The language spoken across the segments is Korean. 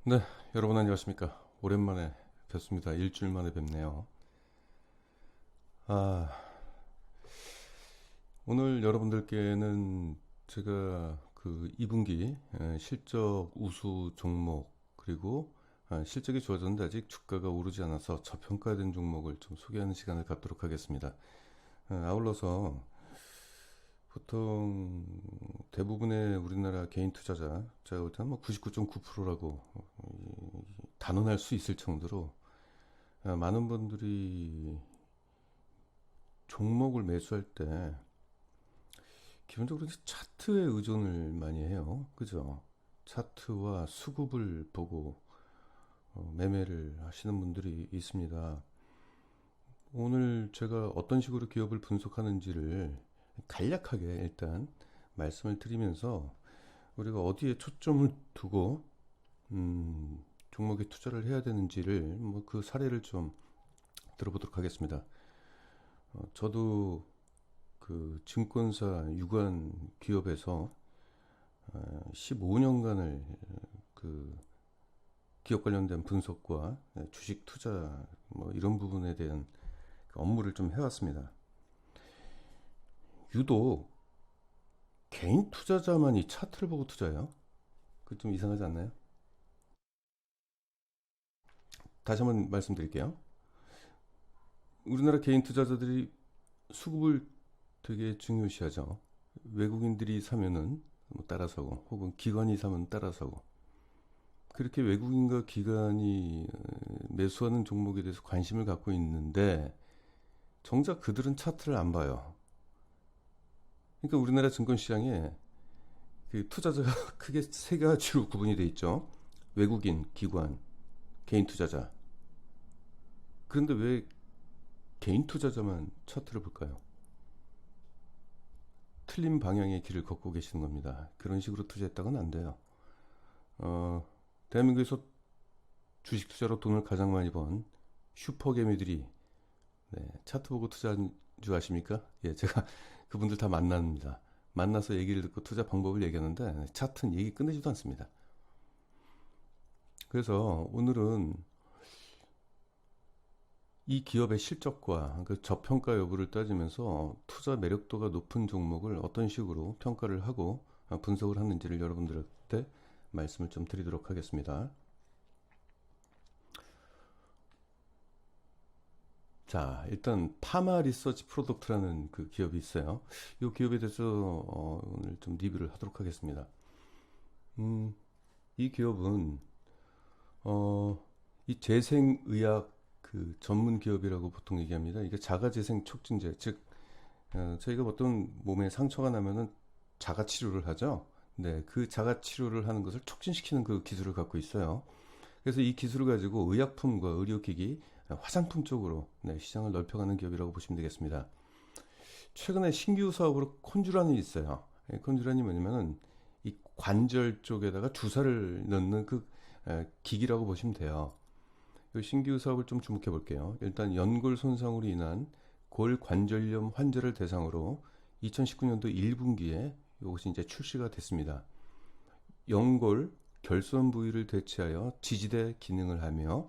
네, 여러분 안녕하십니까? 오랜만에 뵙습니다. 일주일 만에 뵙네요. 아, 오늘 여러분들께는 제가 그 2분기 실적 우수 종목 그리고 실적이 좋아졌는데 아직 주가가 오르지 않아서 저평가된 종목을 좀 소개하는 시간을 갖도록 하겠습니다. 아울러서 보통 대부분의 우리나라 개인 투자자, 제가 볼 때는 뭐 99.9%라고 단언할 수 있을 정도로 많은 분들이 종목을 매수할 때 기본적으로 이제 차트에 의존을 많이 해요. 그죠? 차트와 수급을 보고 매매를 하시는 분들이 있습니다. 오늘 제가 어떤 식으로 기업을 분석하는지를 간략하게 일단 말씀을 드리면서 우리가 어디에 초점을 두고 종목에 투자를 해야 되는지를 뭐 그 사례를 좀 들어보도록 하겠습니다. 저도 그 증권사 유관 기업에서 15년간을 그 기업 관련된 분석과 주식 투자 뭐 이런 부분에 대한 그 업무를 좀 해왔습니다. 유독 개인 투자자만이 차트를 보고 투자해요. 그 좀 이상하지 않나요? 다시 한번 말씀드릴게요. 우리나라 개인 투자자들이 수급을 되게 중요시하죠. 외국인들이 사면은 뭐 따라사고, 혹은 기관이 사면 따라사고. 그렇게 외국인과 기관이 매수하는 종목에 대해서 관심을 갖고 있는데 정작 그들은 차트를 안 봐요. 그러니까 우리나라 증권시장에 그 투자자가 크게 세 가지로 구분이 돼 있죠. 외국인, 기관, 개인 투자자. 그런데 왜 개인 투자자만 차트를 볼까요? 틀린 방향의 길을 걷고 계시는 겁니다. 그런 식으로 투자했다고는 안 돼요. 어, 대한민국에서 주식 투자로 돈을 가장 많이 번 슈퍼개미들이 차트 보고 투자한 줄 아십니까? 예, 제가 그분들 다 만납니다. 만나서 얘기를 듣고 투자 방법을 얘기하는데 차트는 얘기 끝내지도 않습니다. 그래서 오늘은 이 기업의 실적과 그 저평가 여부를 따지면서 투자 매력도가 높은 종목을 어떤 식으로 평가를 하고 분석을 하는지를 여러분들한테 말씀을 좀 드리도록 하겠습니다. 자, 일단 파마 리서치 프로덕트라는 그 기업이 있어요. 이 기업에 대해서 오늘 좀 리뷰를 하도록 하겠습니다. 음, 이 기업은 어, 이 재생의학 그 전문 기업이라고 보통 얘기합니다. 이게 자가재생 촉진제, 즉 저희가 어떤 몸에 상처가 나면은 자가 치료를 하죠. 네, 그 자가 치료를 하는 것을 촉진시키는 그 기술을 갖고 있어요. 그래서 이 기술을 가지고 의약품과 의료기기, 화장품 쪽으로 시장을 넓혀가는 기업이라고 보시면 되겠습니다. 최근에 신규 사업으로 콘주란이 있어요. 콘주란이 뭐냐면은 이 관절 쪽에다가 주사를 넣는 그 기기라고 보시면 돼요. 이 신규 사업을 좀 주목해 볼게요. 일단 연골 손상으로 인한 골관절염 환자를 대상으로 2019년도 1분기에 이것이 이제 출시가 됐습니다. 연골 결손 부위를 대체하여 지지대 기능을 하며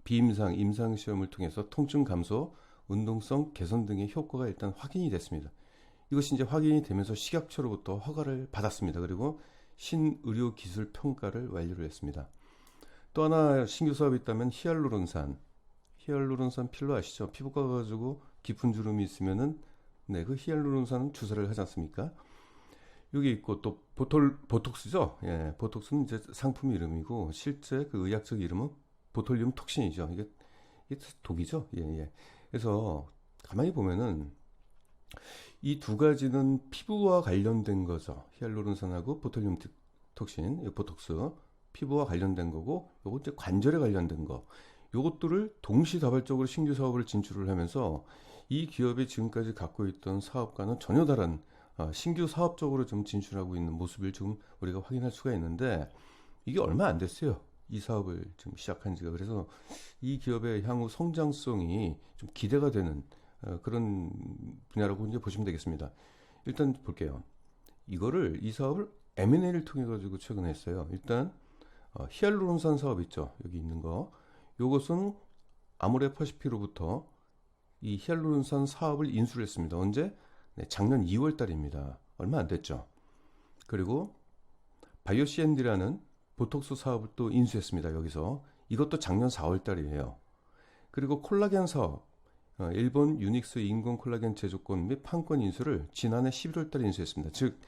비임상, 임상 시험을 통해서 통증 감소, 운동성 개선 등의 효과가 일단 확인이 됐습니다. 이것이 이제 확인이 되면서 식약처로부터 허가를 받았습니다. 그리고 신의료 기술 평가를 완료를 했습니다. 또 하나 신규 사업이 있다면 히알루론산 필러 아시죠? 피부과 가지고 깊은 주름이 있으면은 그 히알루론산 주사를 하지 않습니까? 여기 있고 또 보톡스죠. 예, 보톡스는 이제 상품 이름이고 실제 그 의학적 이름은 보톨륨 톡신이죠. 이게 독이죠. 예, 예. 그래서 가만히 보면은 이 두 가지는 피부와 관련된 거죠. 히알루론산하고 보톨륨 톡신, 보톡스. 피부와 관련된 거고, 요거 이제 관절에 관련된 거. 요것들을 동시다발적으로 신규 사업을 진출을 하면서 이 기업이 지금까지 갖고 있던 사업과는 전혀 다른 신규 사업적으로 좀 진출하고 있는 모습을 지금 우리가 확인할 수가 있는데 이게 얼마 안 됐어요. 이 사업을 지금 시작한 지가. 그래서 이 기업의 향후 성장성이 좀 기대가 되는 그런 분야라고 이제 보시면 되겠습니다. 일단 볼게요. 이 사업을 M&A를 통해 가지고 최근에 했어요. 일단 히알루론산 사업 있죠. 여기 있는 거. 요것은 아모레퍼시피로부터 이 히알루론산 사업을 인수를 했습니다. 언제? 네, 작년 2월 달입니다. 얼마 안 됐죠. 그리고 바이오CND라는 보톡스 사업을 또 인수했습니다. 여기서. 이것도 작년 4월 달이에요. 그리고 콜라겐 사업, 일본 유닉스 인공 콜라겐 제조권 및 판권 인수를 지난해 11월 달에 인수했습니다. 즉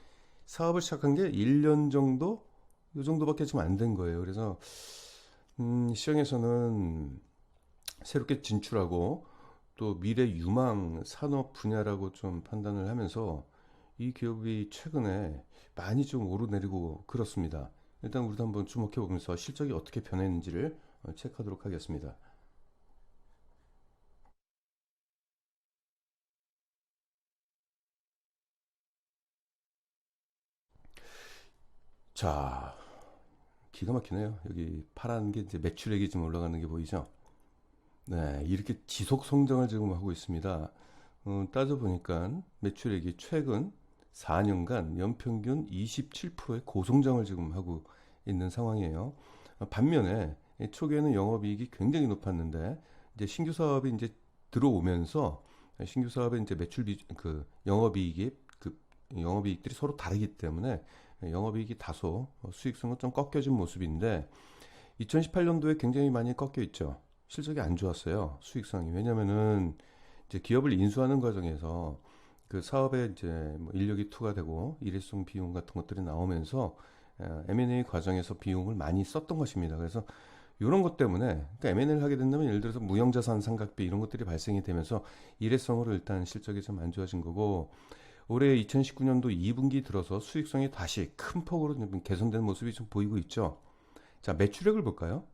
사업을 시작한 게 1년 정도, 이 정도밖에 지금 안 된 거예요. 그래서 시장에서는 새롭게 진출하고 또 미래 유망 산업 분야라고 좀 판단을 하면서 이 기업이 최근에 많이 좀 오르내리고 그렇습니다. 일단 우리도 한번 주목해 보면서 실적이 어떻게 변했는지를 체크하도록 하겠습니다. 자, 기가 막히네요. 여기 파란 게 이제 매출액이 좀 올라가는 게 보이죠? 네, 이렇게 지속 성장을 지금 하고 있습니다. 따져보니까 매출액이 최근 4년간 연평균 27%의 고성장을 지금 하고 있는 상황이에요. 반면에 초기에는 영업이익이 굉장히 높았는데 이제 신규 사업이 이제 들어오면서 신규 사업의 이제 영업이익들이 서로 다르기 때문에 영업이익이 다소 수익성은 좀 꺾여진 모습인데 2018년도에 굉장히 많이 꺾여 있죠. 실적이 안 좋았어요. 수익성이. 왜냐면은 이제 기업을 인수하는 과정에서 그 사업에 이제 뭐 인력이 투과되고 일회성 비용 같은 것들이 나오면서 M&A 과정에서 비용을 많이 썼던 것입니다. 그래서 이런 것 때문에 그러니까 M&A를 하게 된다면 예를 들어서 무형자산 상각비 이런 것들이 발생이 되면서 일회성으로 일단 실적이 좀 안 좋아진 거고 올해 2019년도 2분기 들어서 수익성이 다시 큰 폭으로 좀 개선되는 모습이 좀 보이고 있죠. 자, 매출액을 볼까요?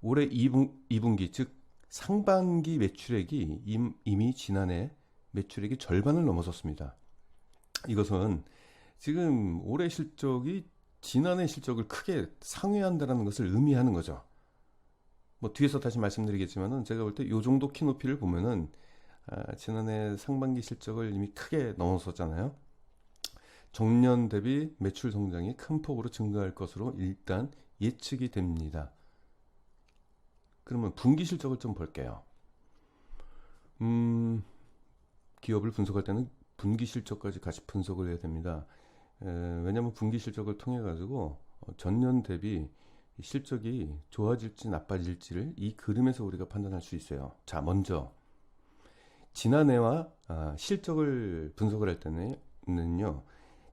올해 2분기, 즉 상반기 매출액이 이미 지난해 매출액이 절반을 넘어섰습니다. 이것은 지금 올해 실적이 지난해 실적을 크게 상회한다는 것을 의미하는 거죠. 뭐 뒤에서 다시 말씀드리겠지만은 제가 볼 때 이 정도 키 높이를 보면은 지난해 상반기 실적을 이미 크게 넘어섰잖아요. 전년 대비 매출 성장이 큰 폭으로 증가할 것으로 일단 예측이 됩니다. 그러면 분기 실적을 좀 볼게요. 기업을 분석할 때는 분기 실적까지 같이 분석을 해야 됩니다. 왜냐하면 분기 실적을 통해 가지고 전년 대비 실적이 좋아질지 나빠질지를 이 그림에서 우리가 판단할 수 있어요. 자, 먼저 지난해와 실적을 분석을 할 때는요,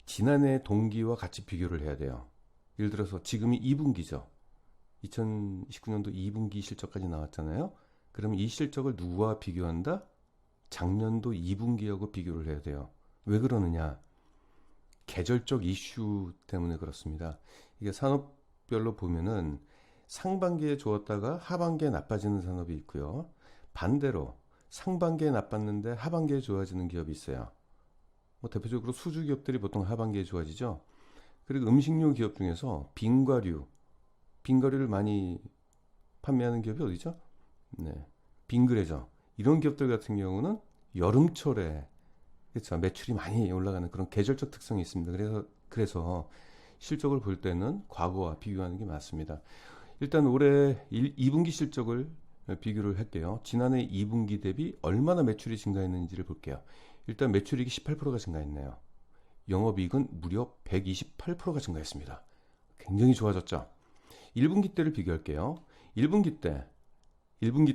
지난해 동기와 같이 비교를 해야 돼요. 예를 들어서 지금이 2분기죠. 2019년도 2분기 실적까지 나왔잖아요. 그럼 이 실적을 누구와 비교한다? 작년도 2분기하고 비교를 해야 돼요. 왜 그러느냐? 계절적 이슈 때문에 그렇습니다. 이게 산업별로 보면은 상반기에 좋았다가 하반기에 나빠지는 산업이 있고요. 반대로 상반기에 나빴는데 하반기에 좋아지는 기업이 있어요. 뭐 대표적으로 수주 기업들이 보통 하반기에 좋아지죠. 그리고 음식료 기업 중에서 빙과류를 많이 판매하는 기업이 어디죠? 네, 빙그레죠. 이런 기업들 같은 경우는 여름철에 그렇죠. 매출이 많이 올라가는 그런 계절적 특성이 있습니다. 그래서 실적을 볼 때는 과거와 비교하는 게 맞습니다. 일단 올해 2분기 실적을 비교를 할게요. 지난해 2분기 대비 얼마나 매출이 증가했는지를 볼게요. 일단 매출이익이 18%가 증가했네요. 영업이익은 무려 128%가 증가했습니다. 굉장히 좋아졌죠. 1분기 때를 비교할게요. 1분기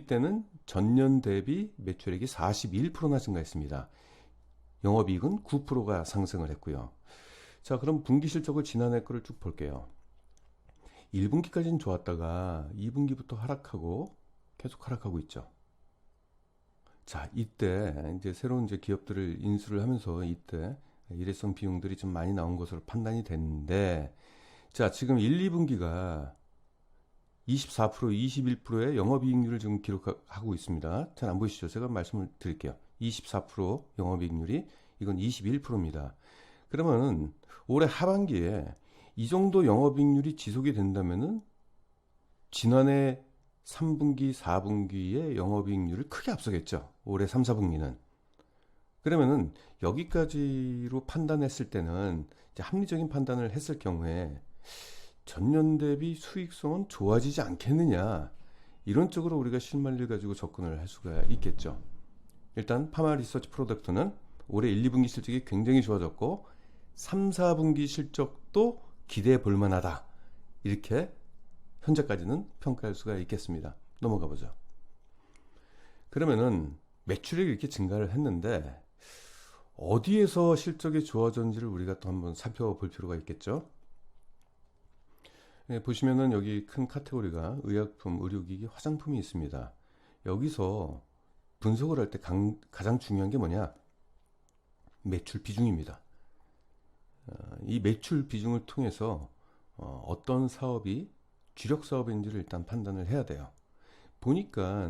때는 전년 대비 매출액이 41%나 증가했습니다. 영업이익은 9%가 상승을 했고요. 자, 그럼 분기 실적을 지난해 거를 쭉 볼게요. 1분기까지는 좋았다가 2분기부터 하락하고 계속 하락하고 있죠. 자, 이때 이제 새로운 이제 기업들을 인수를 하면서 이때 일회성 비용들이 좀 많이 나온 것으로 판단이 됐는데, 자, 지금 1, 2분기가 24%, 21%의 영업이익률을 지금 기록하고 있습니다. 잘 안 보이시죠? 제가 말씀을 드릴게요. 24% 영업이익률이 이건 21%입니다. 그러면 올해 하반기에 이 정도 영업이익률이 지속이 된다면은 지난해 3분기, 4분기의 영업이익률을 크게 앞서겠죠. 올해 3, 4분기는. 그러면은 여기까지로 판단했을 때는 이제 합리적인 판단을 했을 경우에 전년 대비 수익성은 좋아지지 않겠느냐, 이런 쪽으로 우리가 실마리를 가지고 접근을 할 수가 있겠죠. 일단 파마 리서치 프로덕트는 올해 1, 2분기 실적이 굉장히 좋아졌고 3, 4분기 실적도 기대해 볼 만하다, 이렇게 현재까지는 평가할 수가 있겠습니다. 넘어가 보죠. 그러면은 매출액이 이렇게 증가를 했는데 어디에서 실적이 좋아졌는지를 우리가 또 한번 살펴볼 필요가 있겠죠. 보시면은 여기 큰 카테고리가 의약품, 의료기기, 화장품이 있습니다. 여기서 분석을 할 때 가장 중요한 게 뭐냐? 매출 비중입니다. 이 매출 비중을 통해서 어떤 사업이 주력 사업인지를 일단 판단을 해야 돼요. 보니까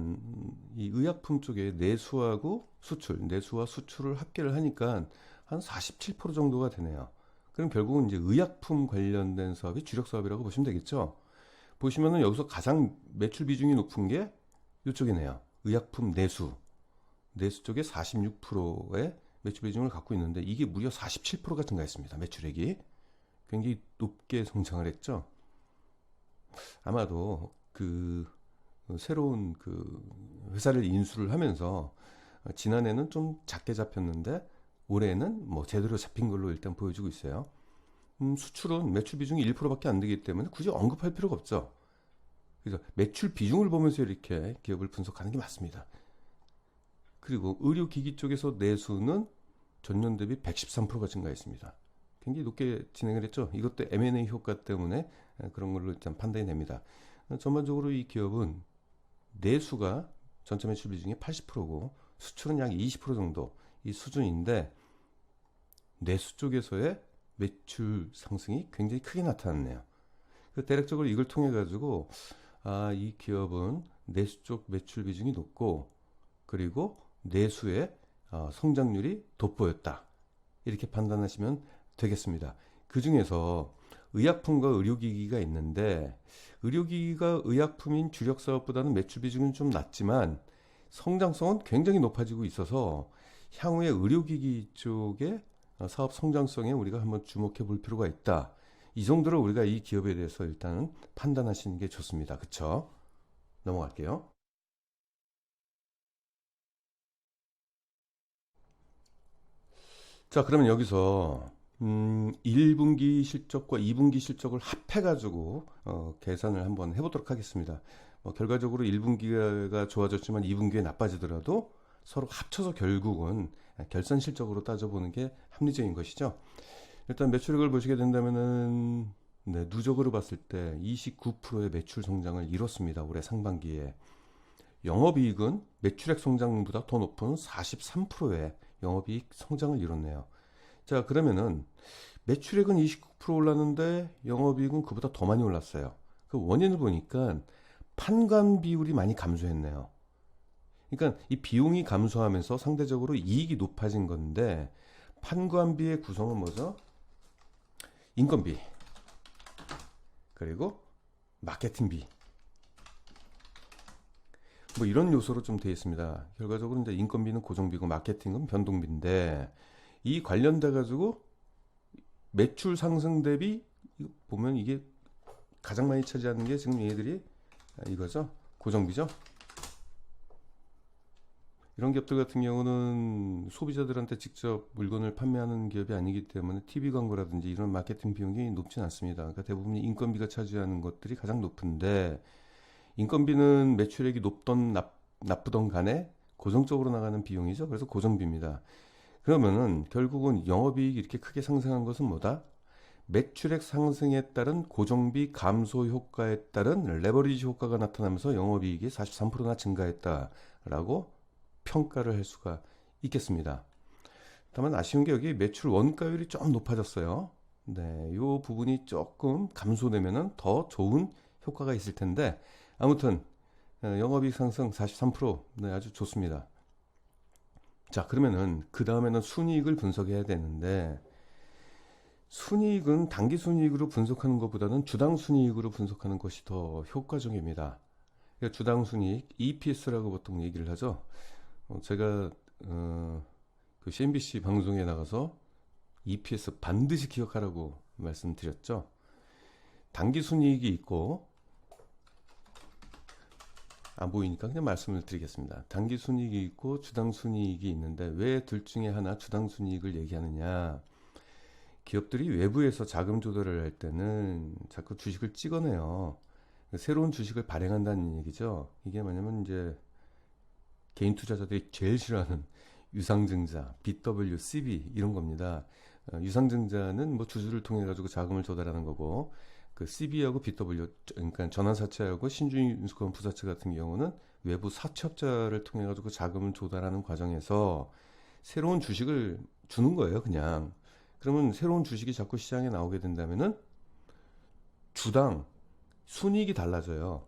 이 의약품 쪽에 내수하고 수출, 내수와 수출을 합계를 하니까 한 47% 정도가 되네요. 그럼 결국은 이제 의약품 관련된 사업이 주력 사업이라고 보시면 되겠죠. 보시면은 여기서 가장 매출 비중이 높은 게 이쪽이네요. 의약품 내수. 내수 쪽에 46%의 매출 비중을 갖고 있는데 이게 무려 47%가 증가했습니다. 매출액이. 굉장히 높게 성장을 했죠. 아마도 그 새로운 그 회사를 인수를 하면서 지난해는 좀 작게 잡혔는데 올해는 뭐 제대로 잡힌 걸로 일단 보여주고 있어요. 수출은 매출 비중이 1%밖에 안 되기 때문에 굳이 언급할 필요가 없죠. 그래서 매출 비중을 보면서 이렇게 기업을 분석하는 게 맞습니다. 그리고 의료기기 쪽에서 내수는 전년 대비 113%가 증가했습니다. 굉장히 높게 진행을 했죠. 이것도 M&A 효과 때문에 그런 걸로 일단 판단이 됩니다. 전반적으로 이 기업은 내수가 전체 매출 비중의 80%고 수출은 약 20% 정도 이 수준인데 내수 쪽에서의 매출 상승이 굉장히 크게 나타났네요. 대략적으로 이걸 통해 가지고 이 기업은 내수 쪽 매출 비중이 높고 그리고 내수의 성장률이 돋보였다, 이렇게 판단하시면 되겠습니다. 그 중에서 의약품과 의료기기가 있는데 의료기기가 의약품인 주력 사업보다는 매출 비중은 좀 낮지만 성장성은 굉장히 높아지고 있어서 향후에 의료기기 쪽의 사업 성장성에 우리가 한번 주목해 볼 필요가 있다. 이 정도로 우리가 이 기업에 대해서 일단은 판단하시는 게 좋습니다. 그쵸? 넘어갈게요. 자, 그러면 여기서 1분기 실적과 2분기 실적을 합해가지고 계산을 한번 해보도록 하겠습니다. 결과적으로 1분기가 좋아졌지만 2분기에 나빠지더라도 서로 합쳐서 결국은 결산 실적으로 따져보는 게 합리적인 것이죠. 일단 매출액을 보시게 된다면은 누적으로 봤을 때 29%의 매출 성장을 이뤘습니다. 올해 상반기에. 영업이익은 매출액 성장보다 더 높은 43%의 영업이익 성장을 이뤘네요. 자, 그러면은 매출액은 29% 올랐는데 영업이익은 그보다 더 많이 올랐어요. 그 원인을 보니까 판관 비율이 많이 감소했네요. 그러니까 이 비용이 감소하면서 상대적으로 이익이 높아진 건데 판관비의 구성은 뭐죠? 인건비, 그리고 마케팅비, 뭐 이런 요소로 좀 되어 있습니다. 결과적으로 이제 인건비는 고정비고 마케팅은 변동비인데 이 관련돼 가지고 매출 상승 대비 보면 이게 가장 많이 차지하는 게 지금 얘들이 이거죠. 고정비죠. 이런 기업들 같은 경우는 소비자들한테 직접 물건을 판매하는 기업이 아니기 때문에 TV 광고라든지 이런 마케팅 비용이 높진 않습니다. 그러니까 대부분 인건비가 차지하는 것들이 가장 높은데 인건비는 매출액이 높던 나쁘던 간에 고정적으로 나가는 비용이죠. 그래서 고정비입니다. 그러면은 결국은 영업이익이 이렇게 크게 상승한 것은 뭐다? 매출액 상승에 따른 고정비 감소 효과에 따른 레버리지 효과가 나타나면서 영업이익이 43%나 증가했다라고 평가를 할 수가 있겠습니다. 다만 아쉬운 게 여기 매출 원가율이 좀 높아졌어요. 네, 이 부분이 조금 감소되면은 더 좋은 효과가 있을 텐데 아무튼 영업이익 상승 43%, 네, 아주 좋습니다. 자, 그러면은 그 다음에는 순이익을 분석해야 되는데 순이익은 단기 순이익으로 분석하는 것보다는 주당 순이익으로 분석하는 것이 더 효과적입니다. 그러니까 주당 순이익 EPS라고 보통 얘기를 하죠. 제가 그 CNBC 방송에 나가서 EPS 반드시 기억하라고 말씀드렸죠. 당기순이익이 있고, 안 보이니까 그냥 말씀을 드리겠습니다. 당기순이익이 있고 주당순이익이 있는데 왜 둘 중에 하나 주당순이익을 얘기하느냐. 기업들이 외부에서 자금 조달을 할 때는 자꾸 주식을 찍어내요. 새로운 주식을 발행한다는 얘기죠. 이게 뭐냐면 이제 개인 투자자들이 제일 싫어하는 유상증자, BWCB 이런 겁니다. 유상증자는 뭐 주주를 통해 가지고 자금을 조달하는 거고, 그 CB하고 BW, 그러니까 전환사채하고 신주인수권 부사채 같은 경우는 외부 사채업자를 통해 가지고 자금을 조달하는 과정에서 새로운 주식을 주는 거예요, 그냥. 그러면 새로운 주식이 자꾸 시장에 나오게 된다면은 주당 순이익이 달라져요.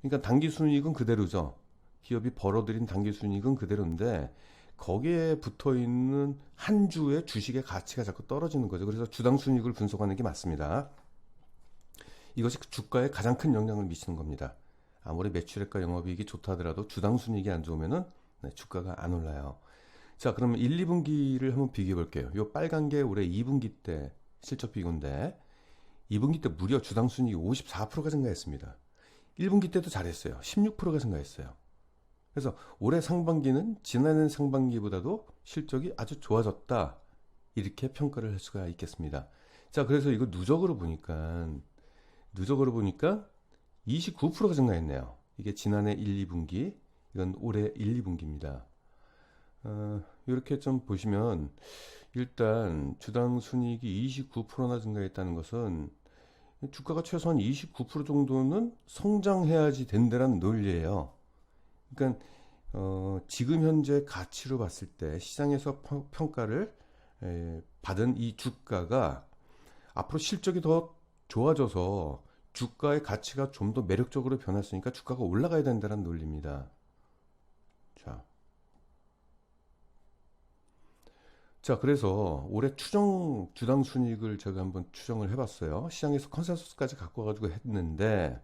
그러니까 당기 순이익은 그대로죠. 기업이 벌어들인 당기 순이익은 그대로인데 거기에 붙어 있는 한 주의 주식의 가치가 자꾸 떨어지는 거죠. 그래서 주당 순이익을 분석하는 게 맞습니다. 이것이 주가에 가장 큰 영향을 미치는 겁니다. 아무리 매출액과 영업이익이 좋다 하더라도 주당 순이익이 안 좋으면은 주가가 안 올라요. 자, 그러면 1, 2분기를 한번 비교해 볼게요. 요 빨간 게 올해 2분기 때 실적 비교인데 2분기 때 무려 주당 순이익이 54%가 증가했습니다. 1분기 때도 잘했어요. 16%가 증가했어요. 그래서 올해 상반기는 지난해 상반기보다도 실적이 아주 좋아졌다. 이렇게 평가를 할 수가 있겠습니다. 자, 그래서 이거 누적으로 보니까 29%가 증가했네요. 이게 지난해 1, 2분기, 이건 올해 1, 2분기입니다. 이렇게 좀 보시면 일단 주당 순이익이 29%나 증가했다는 것은 주가가 최소한 29% 정도는 성장해야지 된다는 논리예요. 그러니까 지금 현재 가치로 봤을 때 시장에서 평가를 받은 이 주가가 앞으로 실적이 더 좋아져서 주가의 가치가 좀 더 매력적으로 변했으니까 주가가 올라가야 된다는 논리입니다. 자, 그래서 올해 추정 주당 순이익을 제가 한번 추정을 해봤어요. 시장에서 컨센서스까지 갖고 와가지고 했는데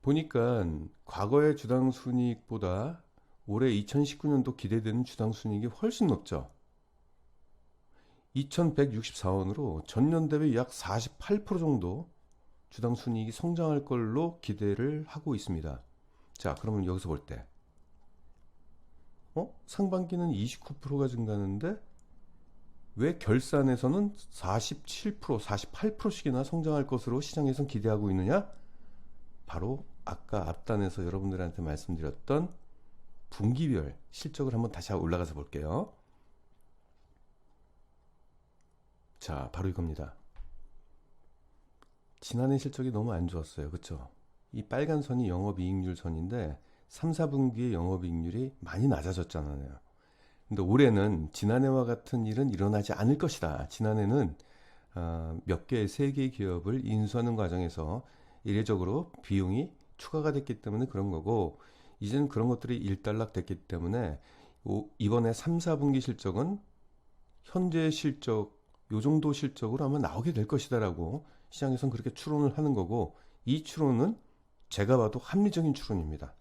보니까 과거의 주당 순이익보다 올해 2019년도 기대되는 주당 순이익이 훨씬 높죠. 2164원으로 전년 대비 약 48% 정도 주당 순이익이 성장할 걸로 기대를 하고 있습니다. 자, 그러면 여기서 볼 때 상반기는 29%가 증가하는데 왜 결산에서는 47%, 48%씩이나 성장할 것으로 시장에선 기대하고 있느냐? 바로 아까 앞단에서 여러분들한테 말씀드렸던 분기별 실적을 한번 다시 올라가서 볼게요. 자, 바로 이겁니다. 지난해 실적이 너무 안 좋았어요. 그쵸? 이 빨간 선이 영업이익률 선인데 3, 4분기의 영업이익률이 많이 낮아졌잖아요. 근데 올해는 지난해와 같은 일은 일어나지 않을 것이다. 지난해는 몇 개의 세 개의 기업을 인수하는 과정에서 이례적으로 비용이 추가가 됐기 때문에 그런 거고, 이제는 그런 것들이 일단락됐기 때문에 이번에 3, 4분기 실적은 현재 실적 요 정도 실적으로 아마 나오게 될 것이다라고 시장에서는 그렇게 추론을 하는 거고, 이 추론은 제가 봐도 합리적인 추론입니다.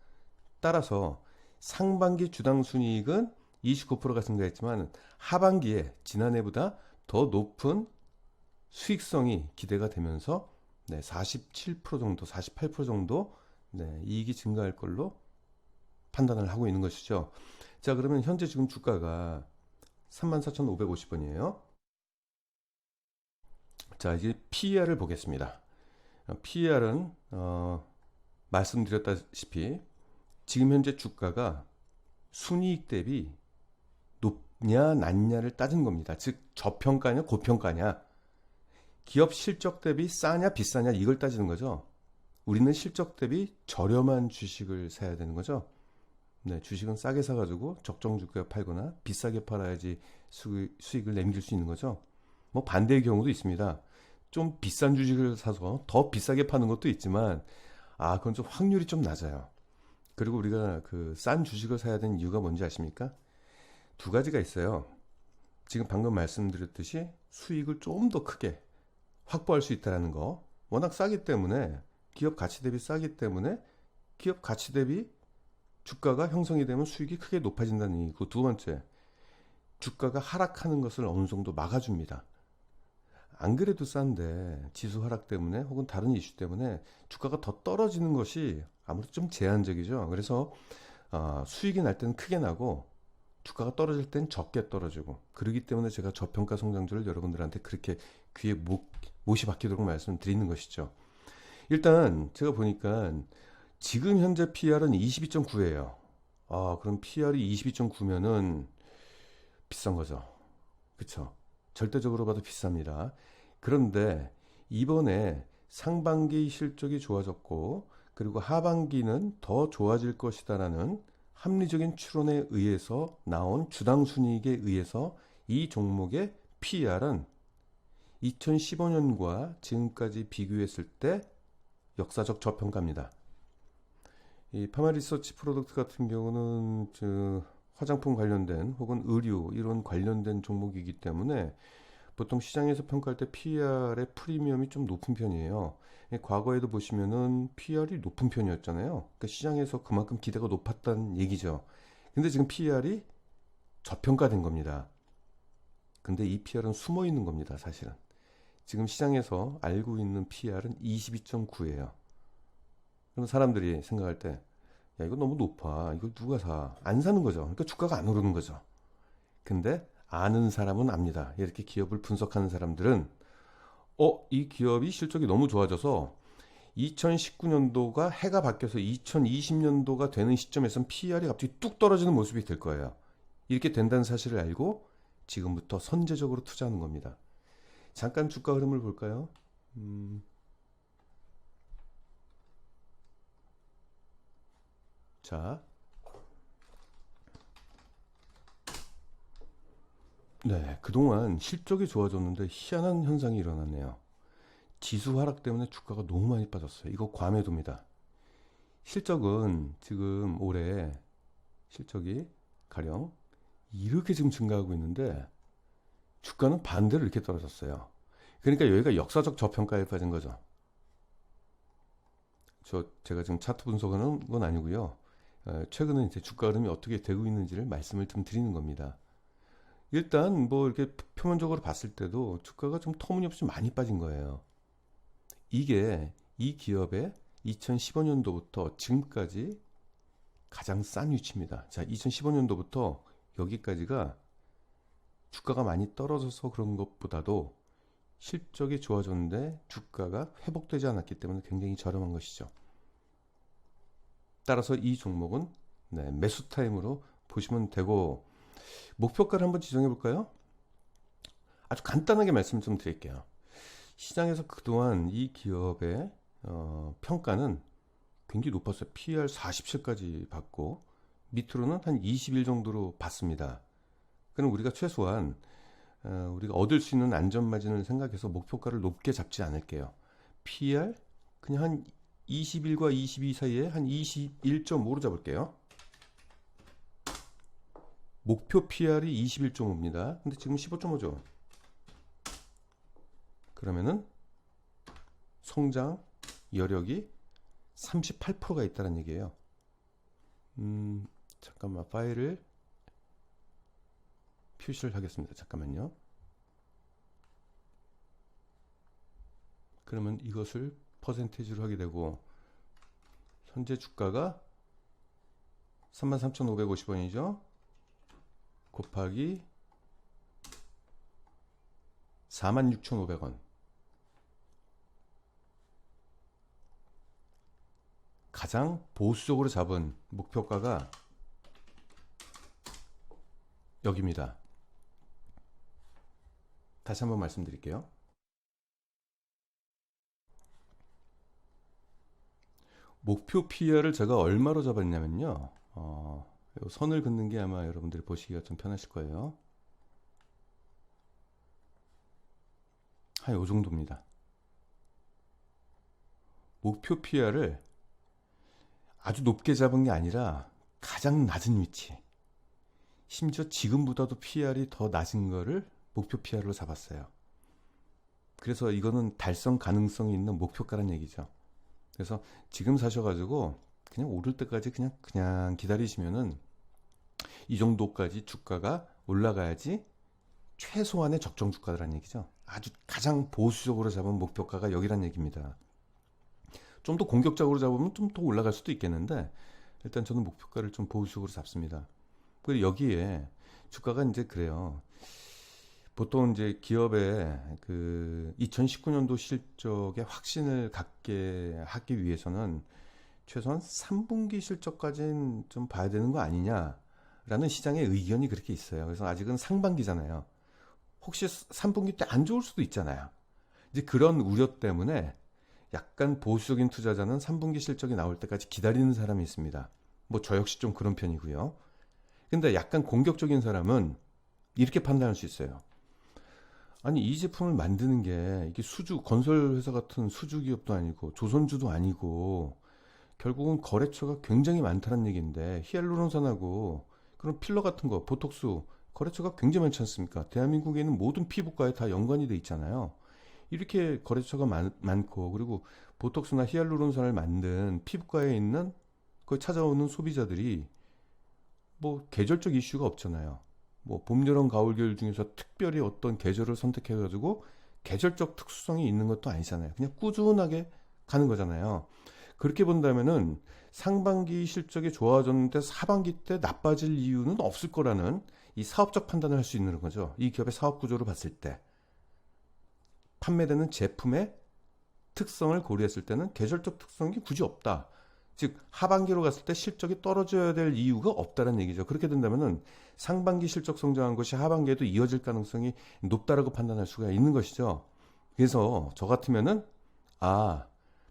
따라서 상반기 주당 순이익은 29%가 증가했지만 하반기에 지난해보다 더 높은 수익성이 기대가 되면서 47% 정도, 48% 정도 이익이 증가할 걸로 판단을 하고 있는 것이죠. 자, 그러면 현재 지금 주가가 34,550원이에요. 자, 이제 PER을 보겠습니다. PER은 말씀드렸다시피 지금 현재 주가가 순이익 대비 높냐 낮냐를 따진 겁니다. 즉 저평가냐 고평가냐, 기업 실적 대비 싸냐 비싸냐 이걸 따지는 거죠. 우리는 실적 대비 저렴한 주식을 사야 되는 거죠. 주식은 싸게 사가지고 적정 주가에 팔거나 비싸게 팔아야지 수익을 남길 수 있는 거죠. 뭐 반대의 경우도 있습니다. 좀 비싼 주식을 사서 더 비싸게 파는 것도 있지만 그건 좀 확률이 좀 낮아요. 그리고 우리가 그 싼 주식을 사야 되는 이유가 뭔지 아십니까? 두 가지가 있어요. 지금 방금 말씀드렸듯이 수익을 좀 더 크게 확보할 수 있다는 거. 워낙 싸기 때문에, 기업 가치 대비 싸기 때문에 기업 가치 대비 주가가 형성이 되면 수익이 크게 높아진다는 얘기고, 두 번째, 주가가 하락하는 것을 어느 정도 막아줍니다. 안 그래도 싼데 지수 하락 때문에 혹은 다른 이슈 때문에 주가가 더 떨어지는 것이 아무래도 좀 제한적이죠. 그래서 수익이 날 때는 크게 나고 주가가 떨어질 땐 적게 떨어지고, 그러기 때문에 제가 저평가 성장주를 여러분들한테 그렇게 귀에 못이 박히도록 말씀드리는 것이죠. 일단 제가 보니까 지금 현재 PR은 22.9예요. 그럼 PR이 22.9면은 비싼 거죠. 그쵸? 절대적으로 봐도 비쌉니다. 그런데 이번에 상반기 실적이 좋아졌고, 그리고 하반기는 더 좋아질 것이다라는 합리적인 추론에 의해서 나온 주당 순이익에 의해서 이 종목의 PER은 2015년과 지금까지 비교했을 때 역사적 저평가입니다. 이 파마 리서치 프로덕트 같은 경우는 화장품 관련된 혹은 의류 이런 관련된 종목이기 때문에 보통 시장에서 평가할 때 PER의 프리미엄이 좀 높은 편이에요. 과거에도 보시면은 PER이 높은 편이었잖아요. 그러니까 시장에서 그만큼 기대가 높았다는 얘기죠. 근데 지금 PER이 저평가된 겁니다. 근데 이 PER은 숨어 있는 겁니다, 사실은. 지금 시장에서 알고 있는 PER은 22.9예요. 그럼 사람들이 생각할 때, 야, 이거 너무 높아. 이거 누가 사? 안 사는 거죠. 그러니까 주가가 안 오르는 거죠. 근데 아는 사람은 압니다. 이렇게 기업을 분석하는 사람들은 이 기업이 실적이 너무 좋아져서 2019년도가 해가 바뀌어서 2020년도가 되는 시점에선 PER이 갑자기 뚝 떨어지는 모습이 될 거예요. 이렇게 된다는 사실을 알고 지금부터 선제적으로 투자하는 겁니다. 잠깐 주가 흐름을 볼까요? 자, 네, 그동안 실적이 좋아졌는데 희한한 현상이 일어났네요. 지수 하락 때문에 주가가 너무 많이 빠졌어요. 이거 과매도입니다. 실적은 지금 올해 실적이 가령 이렇게 지금 증가하고 있는데 주가는 반대로 이렇게 떨어졌어요. 그러니까 여기가 역사적 저평가에 빠진 거죠. 제가 지금 차트 분석하는 건 아니고요. 최근에 이제 주가 흐름이 어떻게 되고 있는지를 말씀을 좀 드리는 겁니다. 일단 뭐 이렇게 표면적으로 봤을 때도 주가가 좀 터무니없이 많이 빠진 거예요. 이게 이 기업의 2015년도부터 지금까지 가장 싼 위치입니다. 자, 2015년도부터 여기까지가 주가가 많이 떨어져서 그런 것보다도 실적이 좋아졌는데 주가가 회복되지 않았기 때문에 굉장히 저렴한 것이죠. 따라서 이 종목은 매수 타임으로 보시면 되고, 목표가를 한번 지정해 볼까요? 아주 간단하게 말씀 좀 드릴게요. 시장에서 그동안 이 기업의 평가는 굉장히 높았어요. PER 47까지 받고 밑으로는 한 20일 정도로 받습니다. 그럼 우리가 최소한 우리가 얻을 수 있는 안전마진을 생각해서 목표가를 높게 잡지 않을게요. PER 그냥 한 21과 22 사이에 한 21.5로 잡을게요. 목표 PR이 21.5입니다. 근데 지금 15.5죠. 그러면은 성장 여력이 38%가 있다는 얘기예요. 잠깐만 파일을 표시를 하겠습니다. 잠깐만요. 그러면 이것을 퍼센테이지로 하게 되고, 현재 주가가 33,550원이죠. 곱하기 46,500원. 가장 보수적으로 잡은 목표가가 여기입니다. 다시 한번 말씀드릴게요. 목표 PER을 제가 얼마로 잡았냐면요. 선을 긋는 게 아마 여러분들이 보시기가 좀 편하실 거예요. 한 요 정도입니다. 목표 PER을 아주 높게 잡은 게 아니라 가장 낮은 위치, 심지어 지금보다도 PER이 더 낮은 거를 목표 PER로 잡았어요. 그래서 이거는 달성 가능성이 있는 목표가란 얘기죠. 그래서 지금 사셔가지고 그냥 오를 때까지 그냥 기다리시면은 이 정도까지 주가가 올라가야지 최소한의 적정 주가라는 얘기죠. 아주 가장 보수적으로 잡은 목표가가 여기란 얘기입니다. 좀 더 공격적으로 잡으면 좀 더 올라갈 수도 있겠는데 일단 저는 목표가를 좀 보수적으로 잡습니다. 그리고 여기에 주가가 이제 그래요. 보통 이제 기업의 그 2019년도 실적에 확신을 갖게 하기 위해서는 최소한 3분기 실적까지는 좀 봐야 되는 거 아니냐라는 시장의 의견이 그렇게 있어요. 그래서 아직은 상반기잖아요. 혹시 3분기 때 안 좋을 수도 있잖아요. 이제 그런 우려 때문에 약간 보수적인 투자자는 3분기 실적이 나올 때까지 기다리는 사람이 있습니다. 뭐 저 역시 좀 그런 편이고요. 근데 약간 공격적인 사람은 이렇게 판단할 수 있어요. 아니 이 제품을 만드는 게 이게 수주 건설 회사 같은 수주 기업도 아니고 조선주도 아니고 결국은 거래처가 굉장히 많다는 얘기인데 히알루론산하고 그런 필러 같은 거 보톡스 거래처가 굉장히 많지 않습니까? 대한민국에 있는 모든 피부과에 다 연관이 돼 있잖아요. 이렇게 거래처가 많고 그리고 보톡스나 히알루론산을 만든 피부과에 있는 거기 찾아오는 소비자들이 뭐 계절적 이슈가 없잖아요. 뭐 봄, 여름, 가을, 겨울 중에서 특별히 어떤 계절을 선택해가지고 계절적 특수성이 있는 것도 아니잖아요. 그냥 꾸준하게 가는 거잖아요. 그렇게 본다면은 상반기 실적이 좋아졌는데 하반기 때 나빠질 이유는 없을 거라는 이 사업적 판단을 할 수 있는 거죠. 이 기업의 사업 구조를 봤을 때 판매되는 제품의 특성을 고려했을 때는 계절적 특성이 굳이 없다. 즉 하반기로 갔을 때 실적이 떨어져야 될 이유가 없다는 얘기죠. 그렇게 된다면은 상반기 실적 성장한 것이 하반기에도 이어질 가능성이 높다라고 판단할 수가 있는 것이죠. 그래서 저 같으면은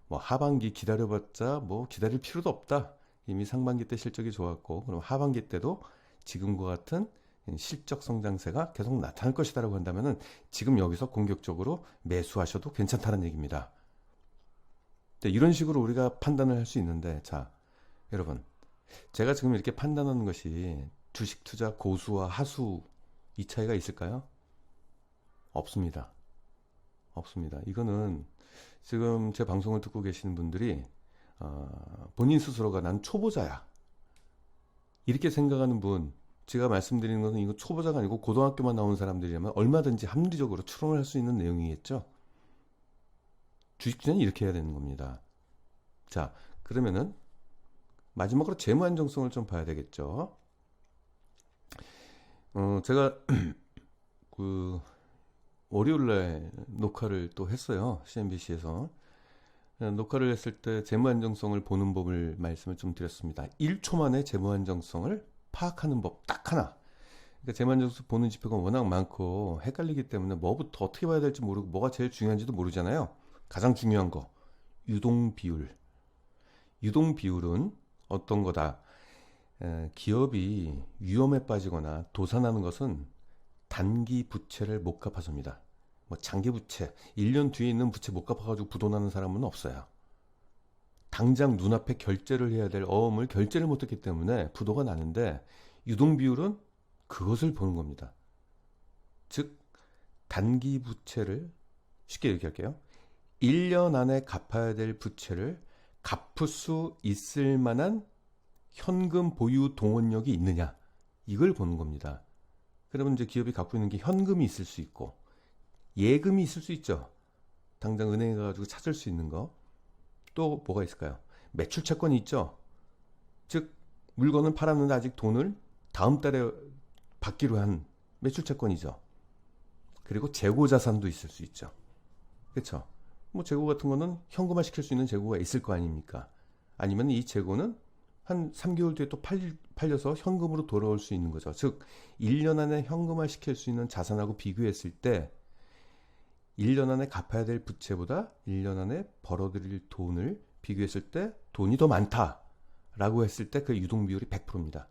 뭐 하반기 기다려봤자 뭐 기다릴 필요도 없다. 이미 상반기 때 실적이 좋았고 그럼 하반기 때도 지금과 같은 실적 성장세가 계속 나타날 것이다라고 한다면은 지금 여기서 공격적으로 매수하셔도 괜찮다는 얘기입니다. 이런 식으로 우리가 판단을 할 수 있는데 자 여러분 제가 지금 이렇게 판단하는 것이 주식 투자 고수와 하수 이 차이가 있을까요? 없습니다. 없습니다. 이거는 지금 제 방송을 듣고 계시는 분들이 본인 스스로가 난 초보자야 이렇게 생각하는 분 제가 말씀드리는 것은 이거 초보자가 아니고 고등학교만 나온 사람들이라면 얼마든지 합리적으로 추론을 할 수 있는 내용이겠죠. 주식 투자는 이렇게 해야 되는 겁니다. 자, 그러면은 마지막으로 재무 안정성을 좀 봐야 되겠죠. 제가 그 월요일날 녹화를 또 했어요. CNBC에서 녹화를 했을 때 재무 안정성을 보는 법을 말씀을 좀 드렸습니다. 1초 만에 재무 안정성을 파악하는 법 딱 하나. 그러니까 재무 안정성 보는 지표가 워낙 많고 헷갈리기 때문에 뭐부터 어떻게 봐야 될지 모르고 뭐가 제일 중요한지도 모르잖아요. 가장 중요한 거 유동 비율. 유동 비율은 어떤 거다. 기업이 위험에 빠지거나 도산하는 것은 단기 부채를 못 갚아서입니다. 뭐 장기 부채, 1년 뒤에 있는 부채 못 갚아가지고 부도나는 사람은 없어요. 당장 눈앞에 결제를 해야 될 어음을 결제를 못했기 때문에 부도가 나는데 유동 비율은 그것을 보는 겁니다. 즉 단기 부채를 쉽게 얘기할게요. 1년 안에 갚아야 될 부채를 갚을 수 있을 만한 현금 보유 동원력이 있느냐 이걸 보는 겁니다. 그러면 이제 기업이 갖고 있는 게 현금이 있을 수 있고 예금이 있을 수 있죠. 당장 은행에 가가지고 찾을 수 있는 거. 또 뭐가 있을까요? 매출 채권이 있죠. 즉 물건을 팔았는데 아직 돈을 다음 달에 받기로 한 매출 채권이죠. 그리고 재고 자산도 있을 수 있죠. 그렇죠? 뭐 재고 같은 거는 현금화 시킬 수 있는 재고가 있을 거 아닙니까? 아니면 이 재고는 한 3개월 뒤에 또 팔려서 현금으로 돌아올 수 있는 거죠. 즉 1년 안에 현금화 시킬 수 있는 자산하고 비교했을 때 1년 안에 갚아야 될 부채보다 1년 안에 벌어들일 돈을 비교했을 때 돈이 더 많다라고 했을 때 그 유동 비율이 100%입니다.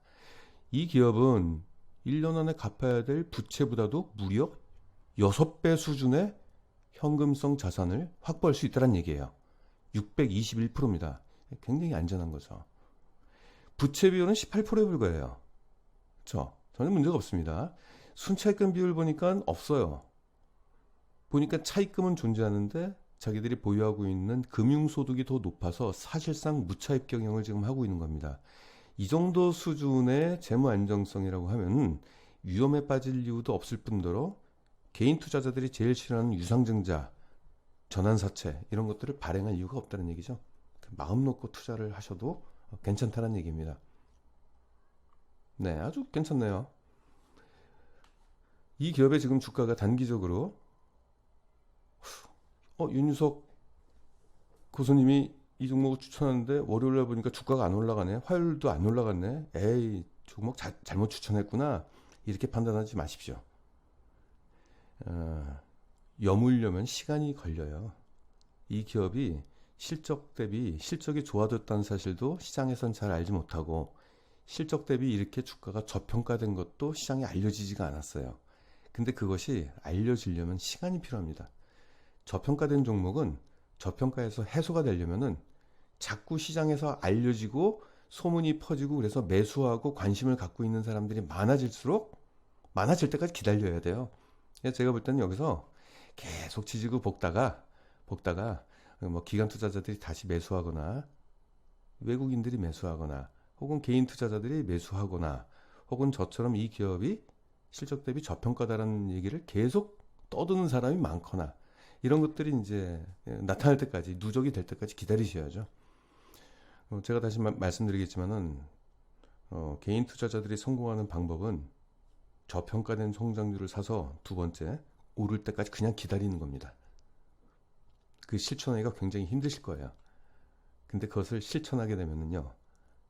이 기업은 1년 안에 갚아야 될 부채보다도 무려 6배 수준의 현금성 자산을 확보할 수 있다는 얘기예요. 621%입니다. 굉장히 안전한 거죠. 부채 비율은 18%에 불과해요. 그렇죠? 전혀 문제가 없습니다. 순차익금 비율 보니까 없어요. 보니까 차입금은 존재하는데 자기들이 보유하고 있는 금융소득이 더 높아서 사실상 무차입 경영을 지금 하고 있는 겁니다. 이 정도 수준의 재무 안정성이라고 하면 위험에 빠질 이유도 없을 뿐더러 개인 투자자들이 제일 싫어하는 유상증자, 전환사채 이런 것들을 발행할 이유가 없다는 얘기죠. 마음 놓고 투자를 하셔도 괜찮다는 얘기입니다. 네, 아주 괜찮네요. 이 기업의 지금 주가가 단기적으로 윤유석 고수님이 이 종목을 추천하는데 월요일에 보니까 주가가 안 올라가네. 화요일도 안 올라갔네. 에이, 종목 잘못 추천했구나. 이렇게 판단하지 마십시오. 어, 여물려면 시간이 걸려요. 이 기업이 실적 대비 실적이 좋아졌다는 사실도 시장에선 잘 알지 못하고 실적 대비 이렇게 주가가 저평가된 것도 시장에 알려지지가 않았어요. 근데 그것이 알려지려면 시간이 필요합니다. 저평가된 종목은 저평가에서 해소가 되려면은 자꾸 시장에서 알려지고 소문이 퍼지고 그래서 매수하고 관심을 갖고 있는 사람들이 많아질수록 많아질 때까지 기다려야 돼요. 그래서 제가 볼 때는 여기서 계속 지지고 볶다가 뭐 기관 투자자들이 다시 매수하거나 외국인들이 매수하거나 혹은 개인 투자자들이 매수하거나 혹은 저처럼 이 기업이 실적 대비 저평가다라는 얘기를 계속 떠드는 사람이 많거나 이런 것들이 이제 나타날 때까지 누적이 될 때까지 기다리셔야죠. 제가 다시 말씀드리겠지만은 개인 투자자들이 성공하는 방법은 저평가된 성장률을 사서 두 번째 오를 때까지 그냥 기다리는 겁니다. 그 실천하기가 굉장히 힘드실 거예요. 근데 그것을 실천하게 되면은요